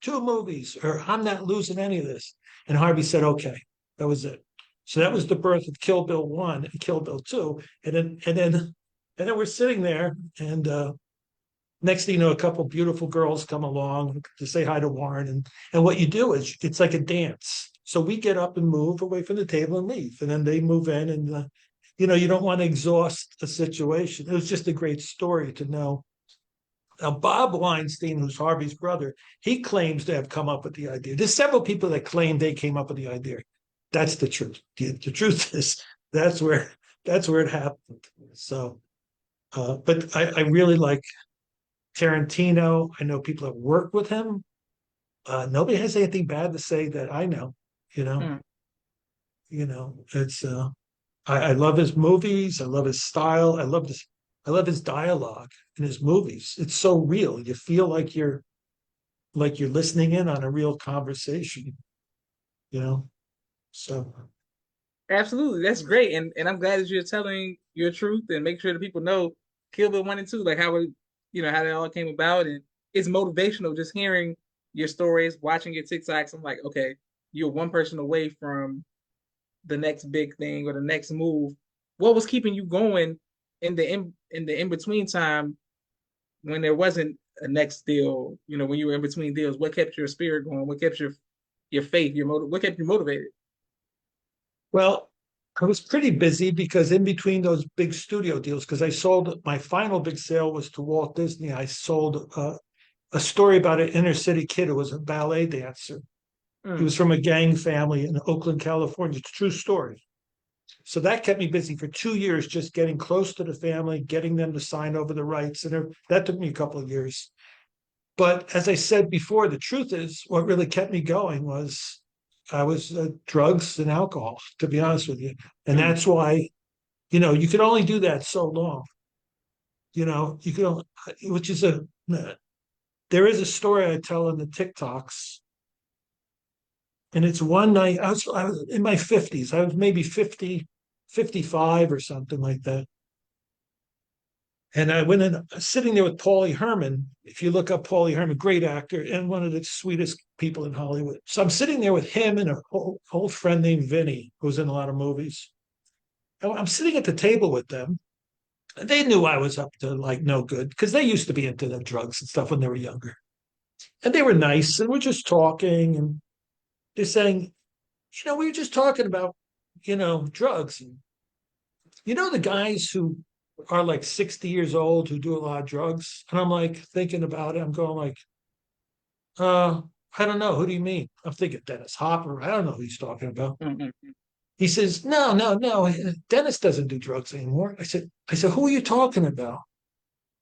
or I'm not losing any of this. And Harvey said, okay, that was it. So that was the birth of Kill Bill 1 and Kill Bill 2. And then we're sitting there, and next thing you know, a couple beautiful girls come along to say hi to Warren. And what you do is it's like a dance. So we get up and move away from the table and leave. And then they move in, and, you don't want to exhaust a situation. It was just a great story to know. Now, Bob Weinstein, who's Harvey's brother, he claims to have come up with the idea. There's several people that claim they came up with the idea. That's the truth. The truth is that's where it happened. So, but I really like Tarantino. I know people that work with him. Nobody has anything bad to say that I know. Mm. It's I love his movies. I love his style. I love his dialogue in his movies. It's so real. You feel like you're listening in on a real conversation. So Absolutely, that's great, and I'm glad that you're telling your truth and make sure that people know Kill Bill 1 and 2, like how it, how that all came about, and it's motivational just hearing your stories, watching your TikToks. I'm like, okay, you're one person away from the next big thing or the next move. What was keeping you going in the in between time when there wasn't a next deal? When you were in between deals, what kept your spirit going? What kept your faith? What kept you motivated? well, I was pretty busy because in between those big studio deals, because I sold my final big sale was to Walt Disney. I sold a story about an inner city kid who was a ballet dancer. He Mm. was from a gang family in Oakland, California. It's a true story. So that kept me busy for 2 years, just getting close to the family, getting them to sign over the rights. And that took me a couple of years. But as I said before, the truth is what really kept me going was I was drugs and alcohol, to be honest with you. And Mm. that's why, you could only do that so long. You could only, which is there is a story I tell in the TikToks. And it's one night, I was in my 50s. I was maybe 50, 55 or something like that. And I went in, sitting there with Paulie Herman. If you look up Paulie Herman, great actor and one of the sweetest people in Hollywood. So I'm sitting there with him and an old friend named Vinny, who's in a lot of movies. And I'm sitting at the table with them. And they knew I was up to like no good because they used to be into the drugs and stuff when they were younger. And they were nice and we're just talking and they're saying, we were just talking about, drugs. And you know, the guys who are like 60 years old who do a lot of drugs. And I'm like thinking about it. I'm going like, uh, I don't know. Who do you mean? I'm thinking Dennis Hopper. I don't know who he's talking about. Mm-hmm. He says, no, no, no. Dennis doesn't do drugs anymore. I said, who are you talking about?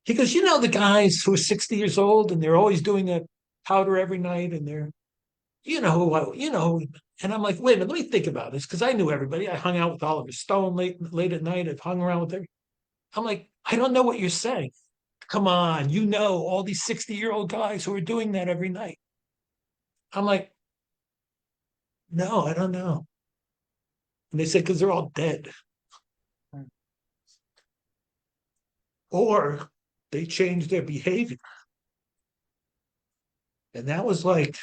He goes, you know, the guys who are 60 years old and they're always doing that powder every night and they're, you know, and I'm like, wait a minute, let me think about this because I knew everybody. I hung out with Oliver Stone late at night. I've hung around with everybody. I'm like, I don't know what you're saying. Come on, you know, all these 60-year-old guys who are doing that every night. I'm like, no, I don't know. And they said, because they're all dead. Or they changed their behavior. And that was like,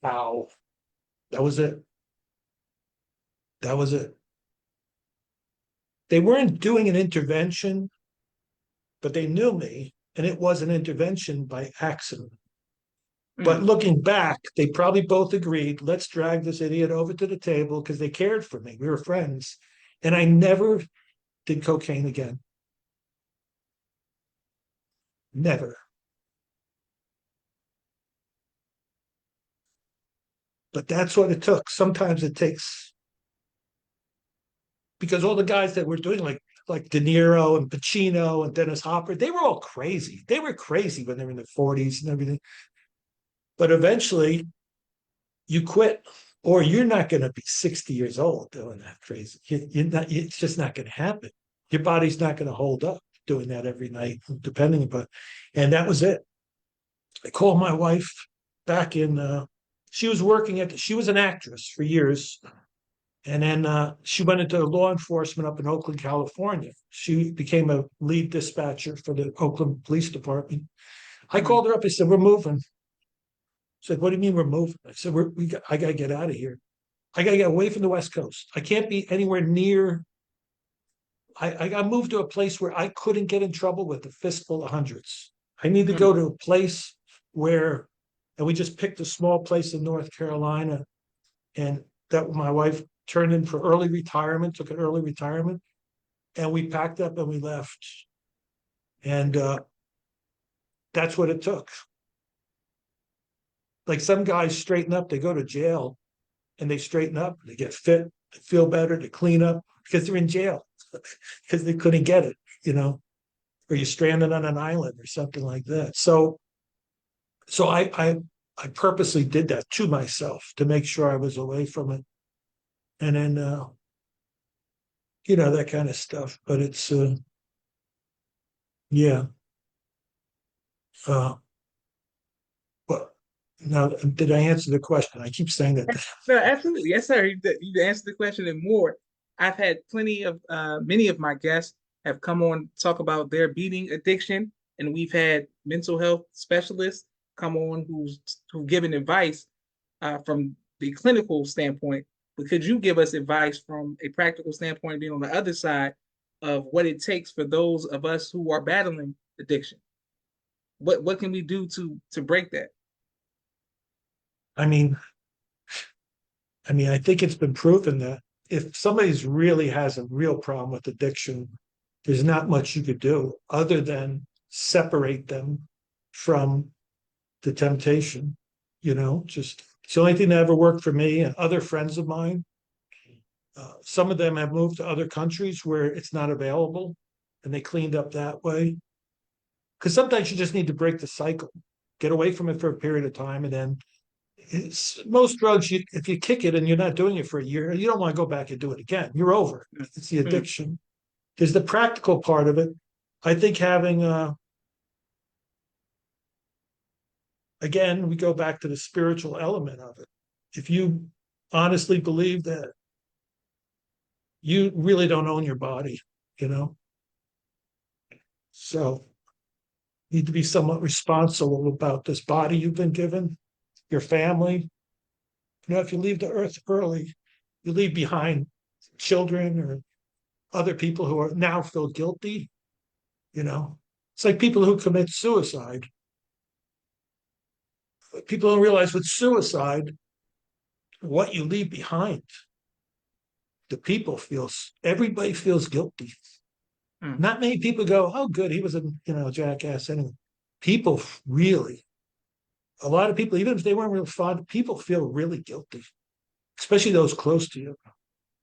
wow, that was it. That was it. They weren't doing an intervention, but they knew me, and it was an intervention by accident. But Mm. looking back, they probably both agreed, let's drag this idiot over to the table because they cared for me. We were friends. And I never did cocaine again. Never. But that's what it took. Sometimes it takes because all the guys that were doing like De Niro and Pacino and Dennis Hopper, they were all crazy. They were crazy when they were in their 40s and everything. But eventually you quit or you're not going to be 60 years old doing that crazy. You're not, it's just not going to happen. Your body's not going to hold up doing that every night, depending upon. And that was it. I called my wife back in, she was working she was an actress for years. And then she went into law enforcement up in Oakland, California. She became a lead dispatcher for the Oakland Police Department. I Mm. called her up. I said, we're moving. She said, what do you mean we're moving? I said, I got to get out of here. I got to get away from the West Coast. I can't be anywhere near. I got moved to a place where I couldn't get in trouble with a fistful of hundreds. I need to go Mm. to a place where, and we just picked a small place in North Carolina, and that my wife turned in for early retirement, took an early retirement, and we packed up and we left. And that's what it took. Like some guys straighten up, they go to jail and they straighten up, they get fit, they feel better, they clean up because they're in jail because they couldn't get it, you know, or you're stranded on an island or something like that. So I purposely did that to myself to make sure I was away from it. And then, that kind of stuff. But it's, yeah. Uh, but now, did I answer the question? I keep saying that. No, absolutely. Yes, sir. You answered the question and more. I've had many of my guests have come on to talk about their beating addiction, and we've had mental health specialists come on who've given advice from the clinical standpoint. But could you give us advice from a practical standpoint, being on the other side of what it takes for those of us who are battling addiction? What can we do to break that? I mean, I think it's been proven that if somebody's really has a real problem with addiction, there's not much you could do other than separate them from the temptation. Just it's the only thing that ever worked for me and other friends of mine. Some of them have moved to other countries where it's not available and they cleaned up that way. Because sometimes you just need to break the cycle, get away from it for a period of time, and then most drugs, if you kick it and you're not doing it for a year, you don't want to go back and do it again. You're over it. It's the Mm. addiction. There's the practical part of it. I think having, again, we go back to the spiritual element of it. If you honestly believe that you really don't own your body, you know, so you need to be somewhat responsible about this body you've been given, your family. If you leave the earth early, you leave behind children or other people who are now feel guilty. It's like people who commit suicide. People don't realize with suicide what you leave behind. everybody feels guilty. Mm. Not many people go, "Oh, good, he was a jackass." Anyway, people really, a lot of people, even if they weren't real fond, people feel really guilty, especially those close to you.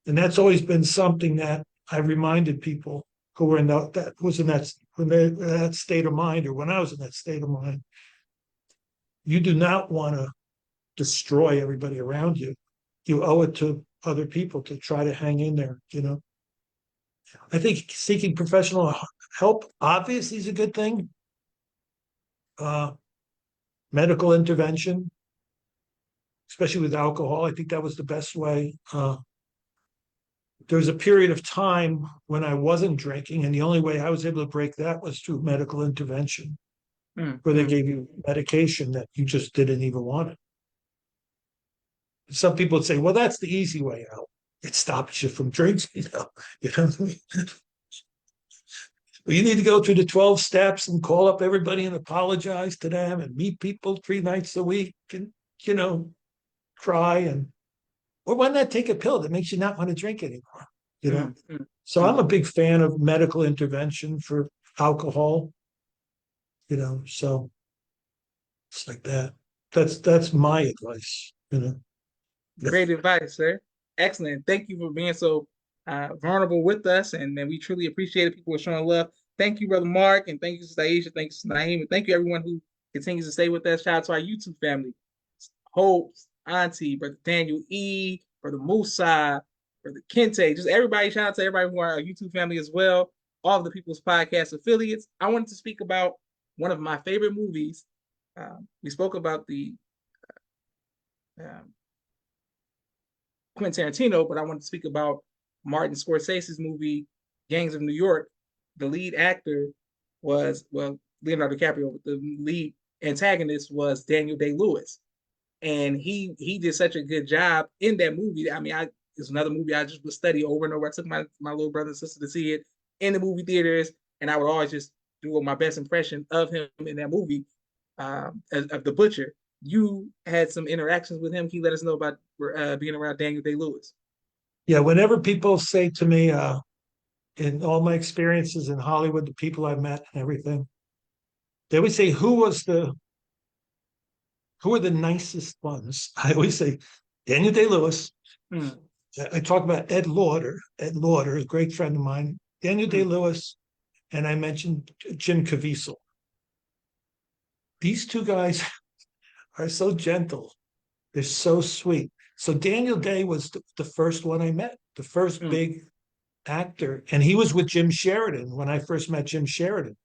And that's always been something that I reminded people who were in that was in that when they in that state of mind, or when I was in that state of mind. You do not want to destroy everybody around you. You owe it to other people to try to hang in there. I think seeking professional help obviously is a good thing. Uh, Medical intervention, especially with alcohol, I think that was the best way. There was a period of time when I wasn't drinking, and the only way I was able to break that was through medical intervention, Mm. where they Mm. gave you medication that you just didn't even want it. Some people would say, "Well, that's the easy way out. It stops you from drinking." You know what I mean? Well, you need to go through the 12 steps and call up everybody and apologize to them and meet people 3 nights a week and, you know, cry or why not take a pill that makes you not want to drink anymore? You know? Mm. Mm. So Mm. I'm a big fan of medical intervention for alcohol, so it's like that. That's my advice. Great advice, sir. Excellent. Thank you for being so vulnerable with us, and we truly appreciate it. People are showing love. Thank you, Brother Mark, and thank you, Sister Aisha. Thank you, Naeem, and thank you, everyone who continues to stay with us. Shout out to our YouTube family, Hope, Auntie, Brother Daniel E, Brother Musa, Brother Kente, just everybody. Shout out to everybody who are our YouTube family as well. All of the People's Podcast affiliates. I wanted to speak about one of my favorite movies. We spoke about the um, Quentin Tarantino, but I want to speak about Martin Scorsese's movie Gangs of New York. The lead actor was Leonardo DiCaprio, but the lead antagonist was Daniel Day-Lewis, and he did such a good job in that movie. I mean, it's another movie I just would study over and over. I took my little brother and sister to see it in the movie theaters, and I would always just do my best impression of him in that movie, of the butcher. You had some interactions with him. Can you let us know about being around Daniel Day Lewis? Yeah, whenever people say to me, in all my experiences in Hollywood, the people I've met and everything, they always say, who are the nicest ones? I always say Daniel Day-Lewis. Mm. I talk about Ed Lauder. Ed Lauder, a great friend of mine. Daniel Mm. Day-Lewis, and I mentioned Jim Caviezel. These two guys are so gentle. They're so sweet. So Daniel Day was the first one I met, the first Mm. big actor, and he was with Jim Sheridan when I first met Jim Sheridan.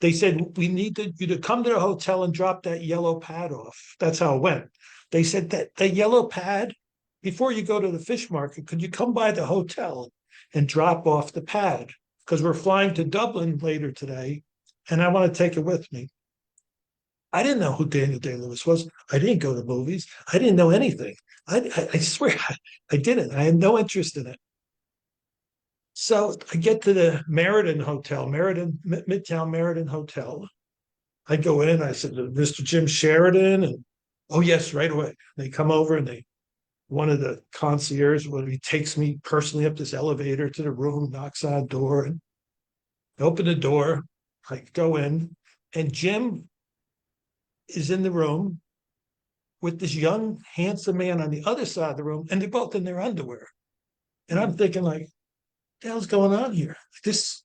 They said, "We need you to come to the hotel and drop that yellow pad off." That's how it went. They said that yellow pad, before you go to the fish market, could you come by the hotel and drop off the pad? Because we're flying to Dublin later today, and I want to take it with me. I didn't know who Daniel Day-Lewis was. I didn't go to movies. I didn't know anything. I swear I didn't. I had no interest in it. So I get to the Meriden Hotel, Midtown Meriden Hotel. I go in, I said, "Mr. Jim Sheridan," and "Oh, yes, right away." They come over and one of the concierge, when he takes me personally up this elevator to the room, knocks on a door, and I open the door. I go in, and Jim is in the room with this young, handsome man on the other side of the room, and they're both in their underwear. And I'm Mm. thinking, like, what the hell's going on here? This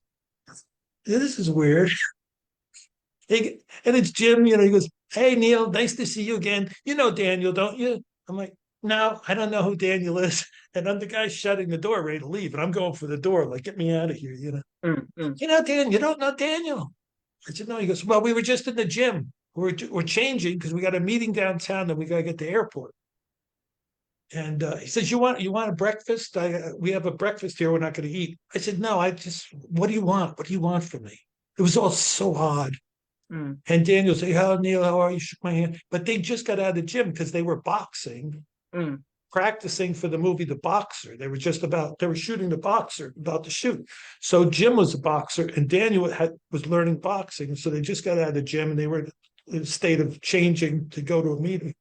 is weird. And it's Jim, he goes, "Hey, Neal, nice to see you again. You know Daniel, don't you?" I'm like, "No, I don't know who Daniel is." And I'm the guy shutting the door, ready to leave. And I'm going for the door, like, "Get me out of here. Mm. Mm. Dan, you don't know Daniel." I said, "No." He goes, "Well, we were just in the gym. We're changing because we got a meeting downtown and we got to get to the airport." And he says, "You want a breakfast? We have a breakfast here. We're not going to eat." I said, "No, what do you want? What do you want from me?" It was all so odd. Mm. And Daniel said, "Hello, Neal, how are you?" Shook my hand. But they just got out of the gym because they were boxing, Mm. practicing for the movie The Boxer. They were shooting The Boxer, about to shoot. So Jim was a boxer and Daniel was learning boxing. So they just got out of the gym and they were in a state of changing to go to a meeting.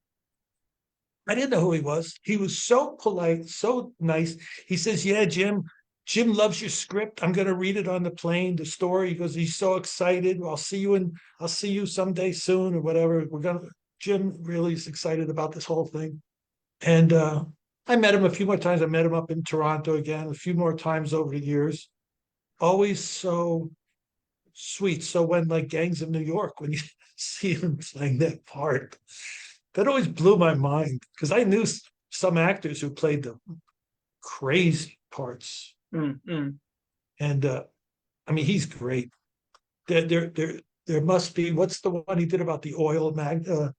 I didn't know who he was. He was so polite, so nice. He says, "Yeah, Jim, Jim loves your script. I'm going to read it on the plane, the story." He goes, "He's so excited. I'll see you someday soon or whatever. Jim really is excited about this whole thing." And I met him a few more times. I met him up in Toronto again, a few more times over the years. Always so sweet. So when like Gangs of New York, when you see him playing that part, that always blew my mind because I knew some actors who played the crazy parts. Mm. And I mean, he's great. There must be, what's the one he did about the oil mag? Uh,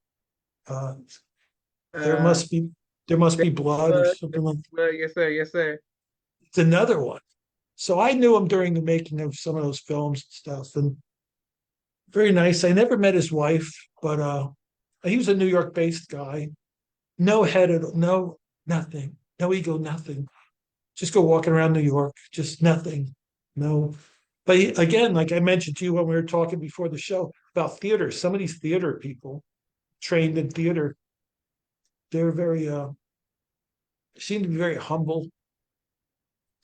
there Uh, must be, there must be blood or something like. well, yes, sir. Yes, sir. It's another one. So I knew him during the making of some of those films and stuff, and very nice. I never met his wife, but he was a New York based guy. No head at all, no nothing, no ego, nothing. Just go walking around New York, just nothing. No. But again, like I mentioned to you when we were talking before the show about theater, some of these theater people trained in theater, they're very seem to be very humble.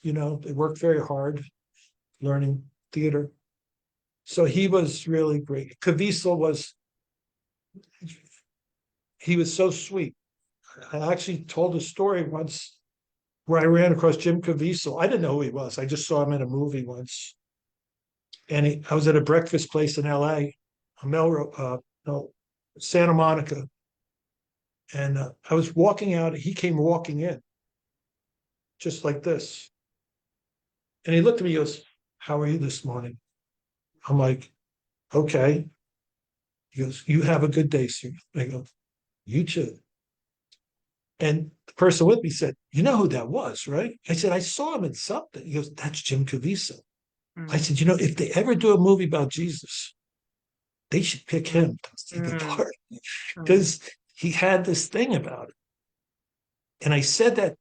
They work very hard learning theater. So he was really great. Caviezel was he was so sweet. I actually told a story once where I ran across Jim Caviezel. I didn't know who he was. I just saw him in a movie once, and I was at a breakfast place in L.A., Melrose, no, Santa Monica, and I was walking out. He came walking in, just like this, and he looked at me. He goes, "How are you this morning?" I'm like, "Okay." He goes, "You have a good day, sir." I go, "You too." And the person with me said, "You know who that was, right?" I said, "I saw him in something." He goes, "That's Jim Caviezel." I Mm. said, "If they ever do a movie about Jesus, they should pick him to take the Mm. part Mm. because he had this thing about it." And I said that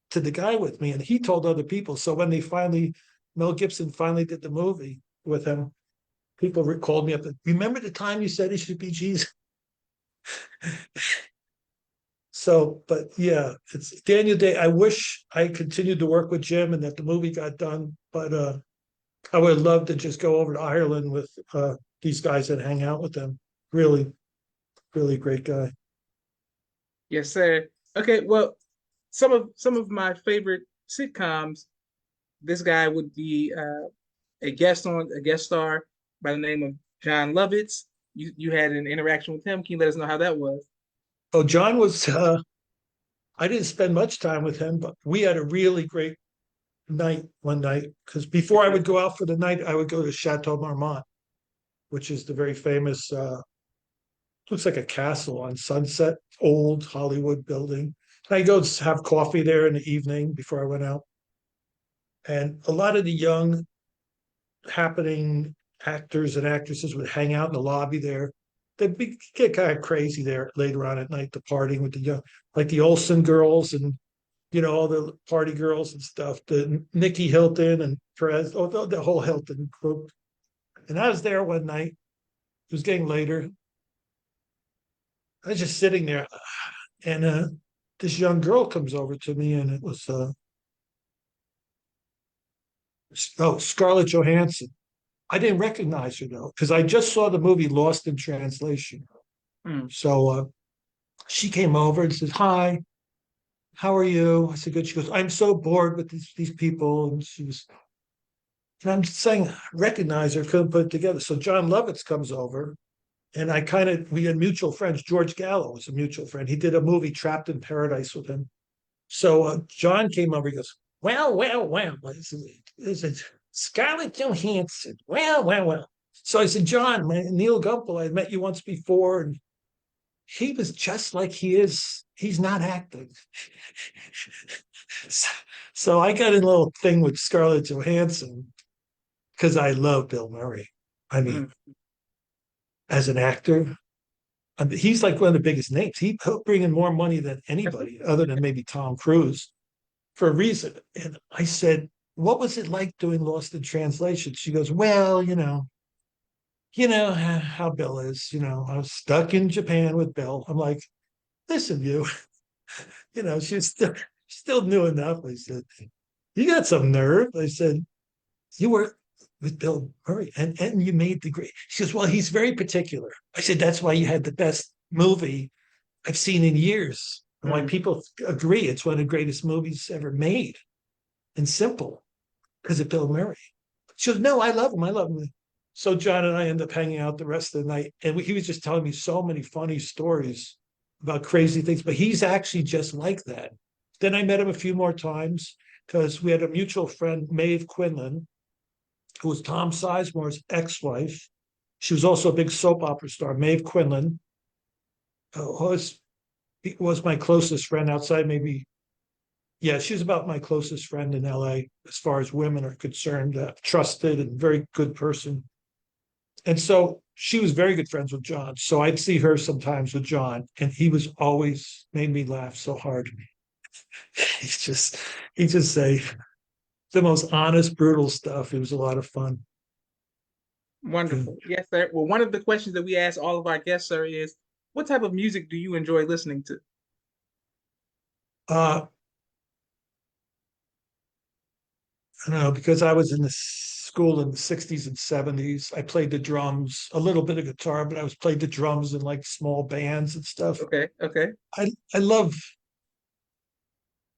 to the guy with me, and he told other people. So when Mel Gibson finally did the movie with him, people called me up and, "Remember the time you said he should be Jesus?" So, but yeah, it's Daniel Day. I wish I continued to work with Jim and that the movie got done, but I would love to just go over to Ireland with these guys and hang out with them. Really, really great guy. Yes, sir. Okay, well, some of my favorite sitcoms. This guy would be a guest star by the name of John Lovitz. You had an interaction with him. Can you let us know how that was? Oh, John was. I didn't spend much time with him, but we had a really great night one night because before I would go out for the night, I would go to Chateau Marmont, which is the very famous. Looks like a castle on Sunset, old Hollywood building. And I go have coffee there in the evening before I went out, and a lot of the young happening actors and actresses would hang out in the lobby there. Get kind of crazy there later on at night, the partying with the young, like the Olsen girls and all the party girls and stuff. The Nikki Hilton and Perez, oh, the whole Hilton group. And I was there one night. It was getting later. I was just sitting there, and this young girl comes over to me, and it was Scarlett Johansson. I didn't recognize her though because I just saw the movie Lost in Translation. Mm. So she came over and says, "Hi, how are you?" I said, "Good." She goes, "I'm so bored with these people." And I'm saying, recognize her, couldn't put it together. So John Lovitz comes over, and we had mutual friends. George Gallo was a mutual friend. He did a movie, Trapped in Paradise, with him. So John came over. He goes, "Well, well, well. Is it Scarlett Johansson? Well, well, well." So I said, "John, Neal Gumpel, I met you once before, and he was just like he is. He's not acting." So I got in a little thing with Scarlett Johansson because I love Bill Murray. I mean, Mm. as an actor, I mean, he's like one of the biggest names. He'll bring in more money than That's it. anybody other than maybe Tom Cruise for a reason. And I said, "What was it like doing Lost in Translation?" She goes, "Well, how Bill is. I was stuck in Japan with Bill." I'm like, "Listen, you." She's still new enough. I said, you got some nerve. I said, you were with Bill Murray and you made the great. She goes, well, he's very particular. I said, that's why you had the best movie I've seen in years, and why Mm. people agree it's one of the greatest movies ever made, and simple, because of Bill Murray. She goes, no, I love him. I love him. So John and I ended up hanging out the rest of the night, and he was just telling me so many funny stories about crazy things. But he's actually just like that. Then I met him a few more times because we had a mutual friend, Maeve Quinlan, who was Tom Sizemore's ex-wife. She was also a big soap opera star. Maeve Quinlan was my closest friend outside, maybe. Yeah, she's about my closest friend in LA as far as women are concerned. Trusted and very good person. And so she was very good friends with John. So I'd see her sometimes with John, and he was always made me laugh so hard. He just say the most honest, brutal stuff. It was a lot of fun. Wonderful. Yes, sir. Well, one of the questions that we ask all of our guests, sir, is what type of music do you enjoy listening to? Uh, I don't know, because I was in the school in the 60s and 70s. I played the drums, a little bit of guitar, but I was played the drums in like small bands and stuff. Okay, okay, I love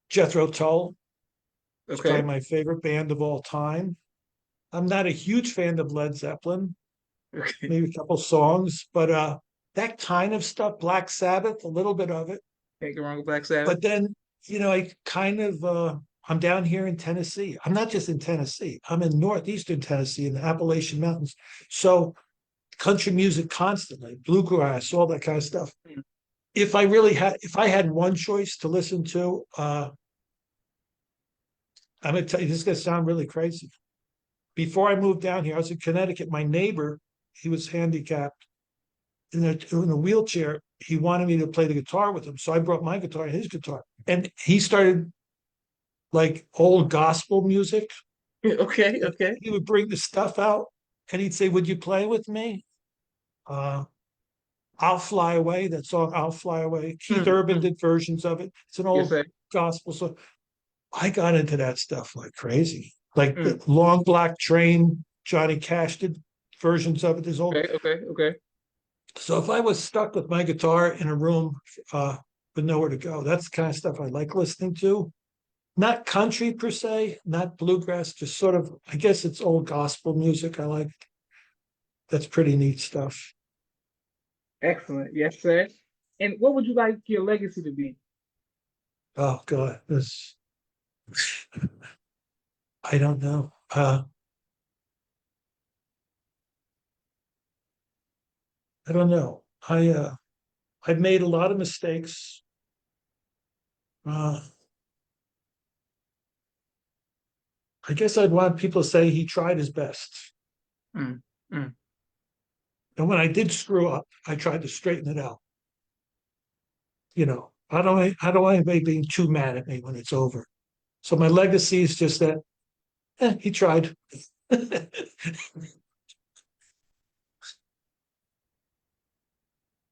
Jethro Tull. It's probably okay, my favorite band of all time. I'm not a huge fan of Led Zeppelin, okay. maybe a couple songs, but that kind of stuff, Black Sabbath, a little bit of it. Can't go wrong with Black Sabbath. But then, I kind of I'm down here in Tennessee. I'm not just in Tennessee. I'm in northeastern Tennessee in the Appalachian Mountains. So country music constantly, bluegrass, all that kind of stuff. Mm. If I had one choice to listen to, I'm gonna tell you, this is gonna sound really crazy. Before I moved down here, I was in Connecticut. My neighbor, he was handicapped in a wheelchair. He wanted me to play the guitar with him. So I brought my guitar and his guitar. And he started like old gospel music. Okay, okay. He would bring the stuff out and he'd say, would you play with me? Uh, I'll Fly Away, that song, I'll Fly Away. Keith Mm, Urban mm. did versions of it. It's an Yes, old sir. gospel song. I got into that stuff like crazy. Like Mm. the Long Black Train, Johnny Cash did versions of it. There's old. Okay, okay, okay. So if I was stuck with my guitar in a room uh, with nowhere to go, that's the kind of stuff I like listening to. Not country per se, not bluegrass, just sort of, I guess it's old gospel music. I like. That's pretty neat stuff. Excellent. Yes, sir. And what would you like your legacy to be? Oh God, this I don't know. I don't know. I've made a lot of mistakes. Uh, I guess I'd want people to say he tried his best. Mm, mm. And when I did screw up, I tried to straighten it out. I don't want anybody being too mad at me when it's over. So my legacy is just that he tried.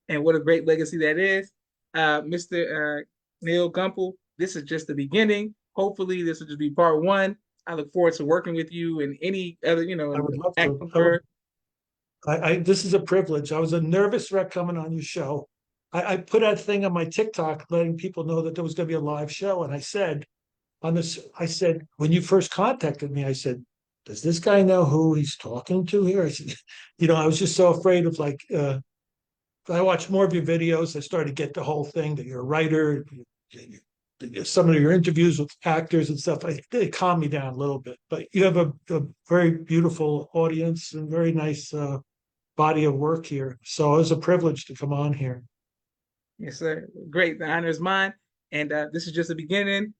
And what a great legacy that is. Mr. Neal Gumpel, this is just the beginning. Hopefully, this will just be part one. I look forward to working with you and any other, I in would the love to. acting world. This is a privilege. I was a nervous wreck coming on your show. I put a thing on my TikTok letting people know that there was going to be a live show, and I said when you first contacted me, I said, "Does this guy know who he's talking to here?" I said, I was just so afraid of like. I watched more of your videos. I started to get the whole thing that you're a writer. Some of your interviews with actors and stuff. They calmed me down a little bit. But you have a very beautiful audience and very nice body of work here. So it was a privilege to come on here. Yes, sir. Great. The honor is mine. And this is just the beginning.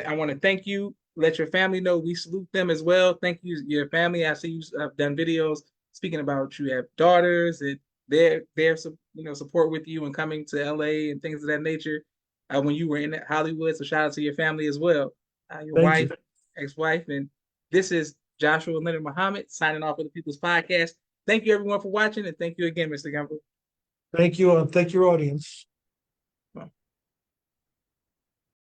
I want to thank you. Let your family know we salute them as well. Thank you, your family. I see you have done videos speaking about you have daughters and their support with you and coming to LA and things of that nature when you were in Hollywood. So shout out to your family as well, your Thank you. wife, ex-wife, and this is Joshua Leonard Muhammad signing off with the People's Podcast. Thank you everyone for watching, and thank you again, Mr. Gumbel. Thank you. Thank your audience.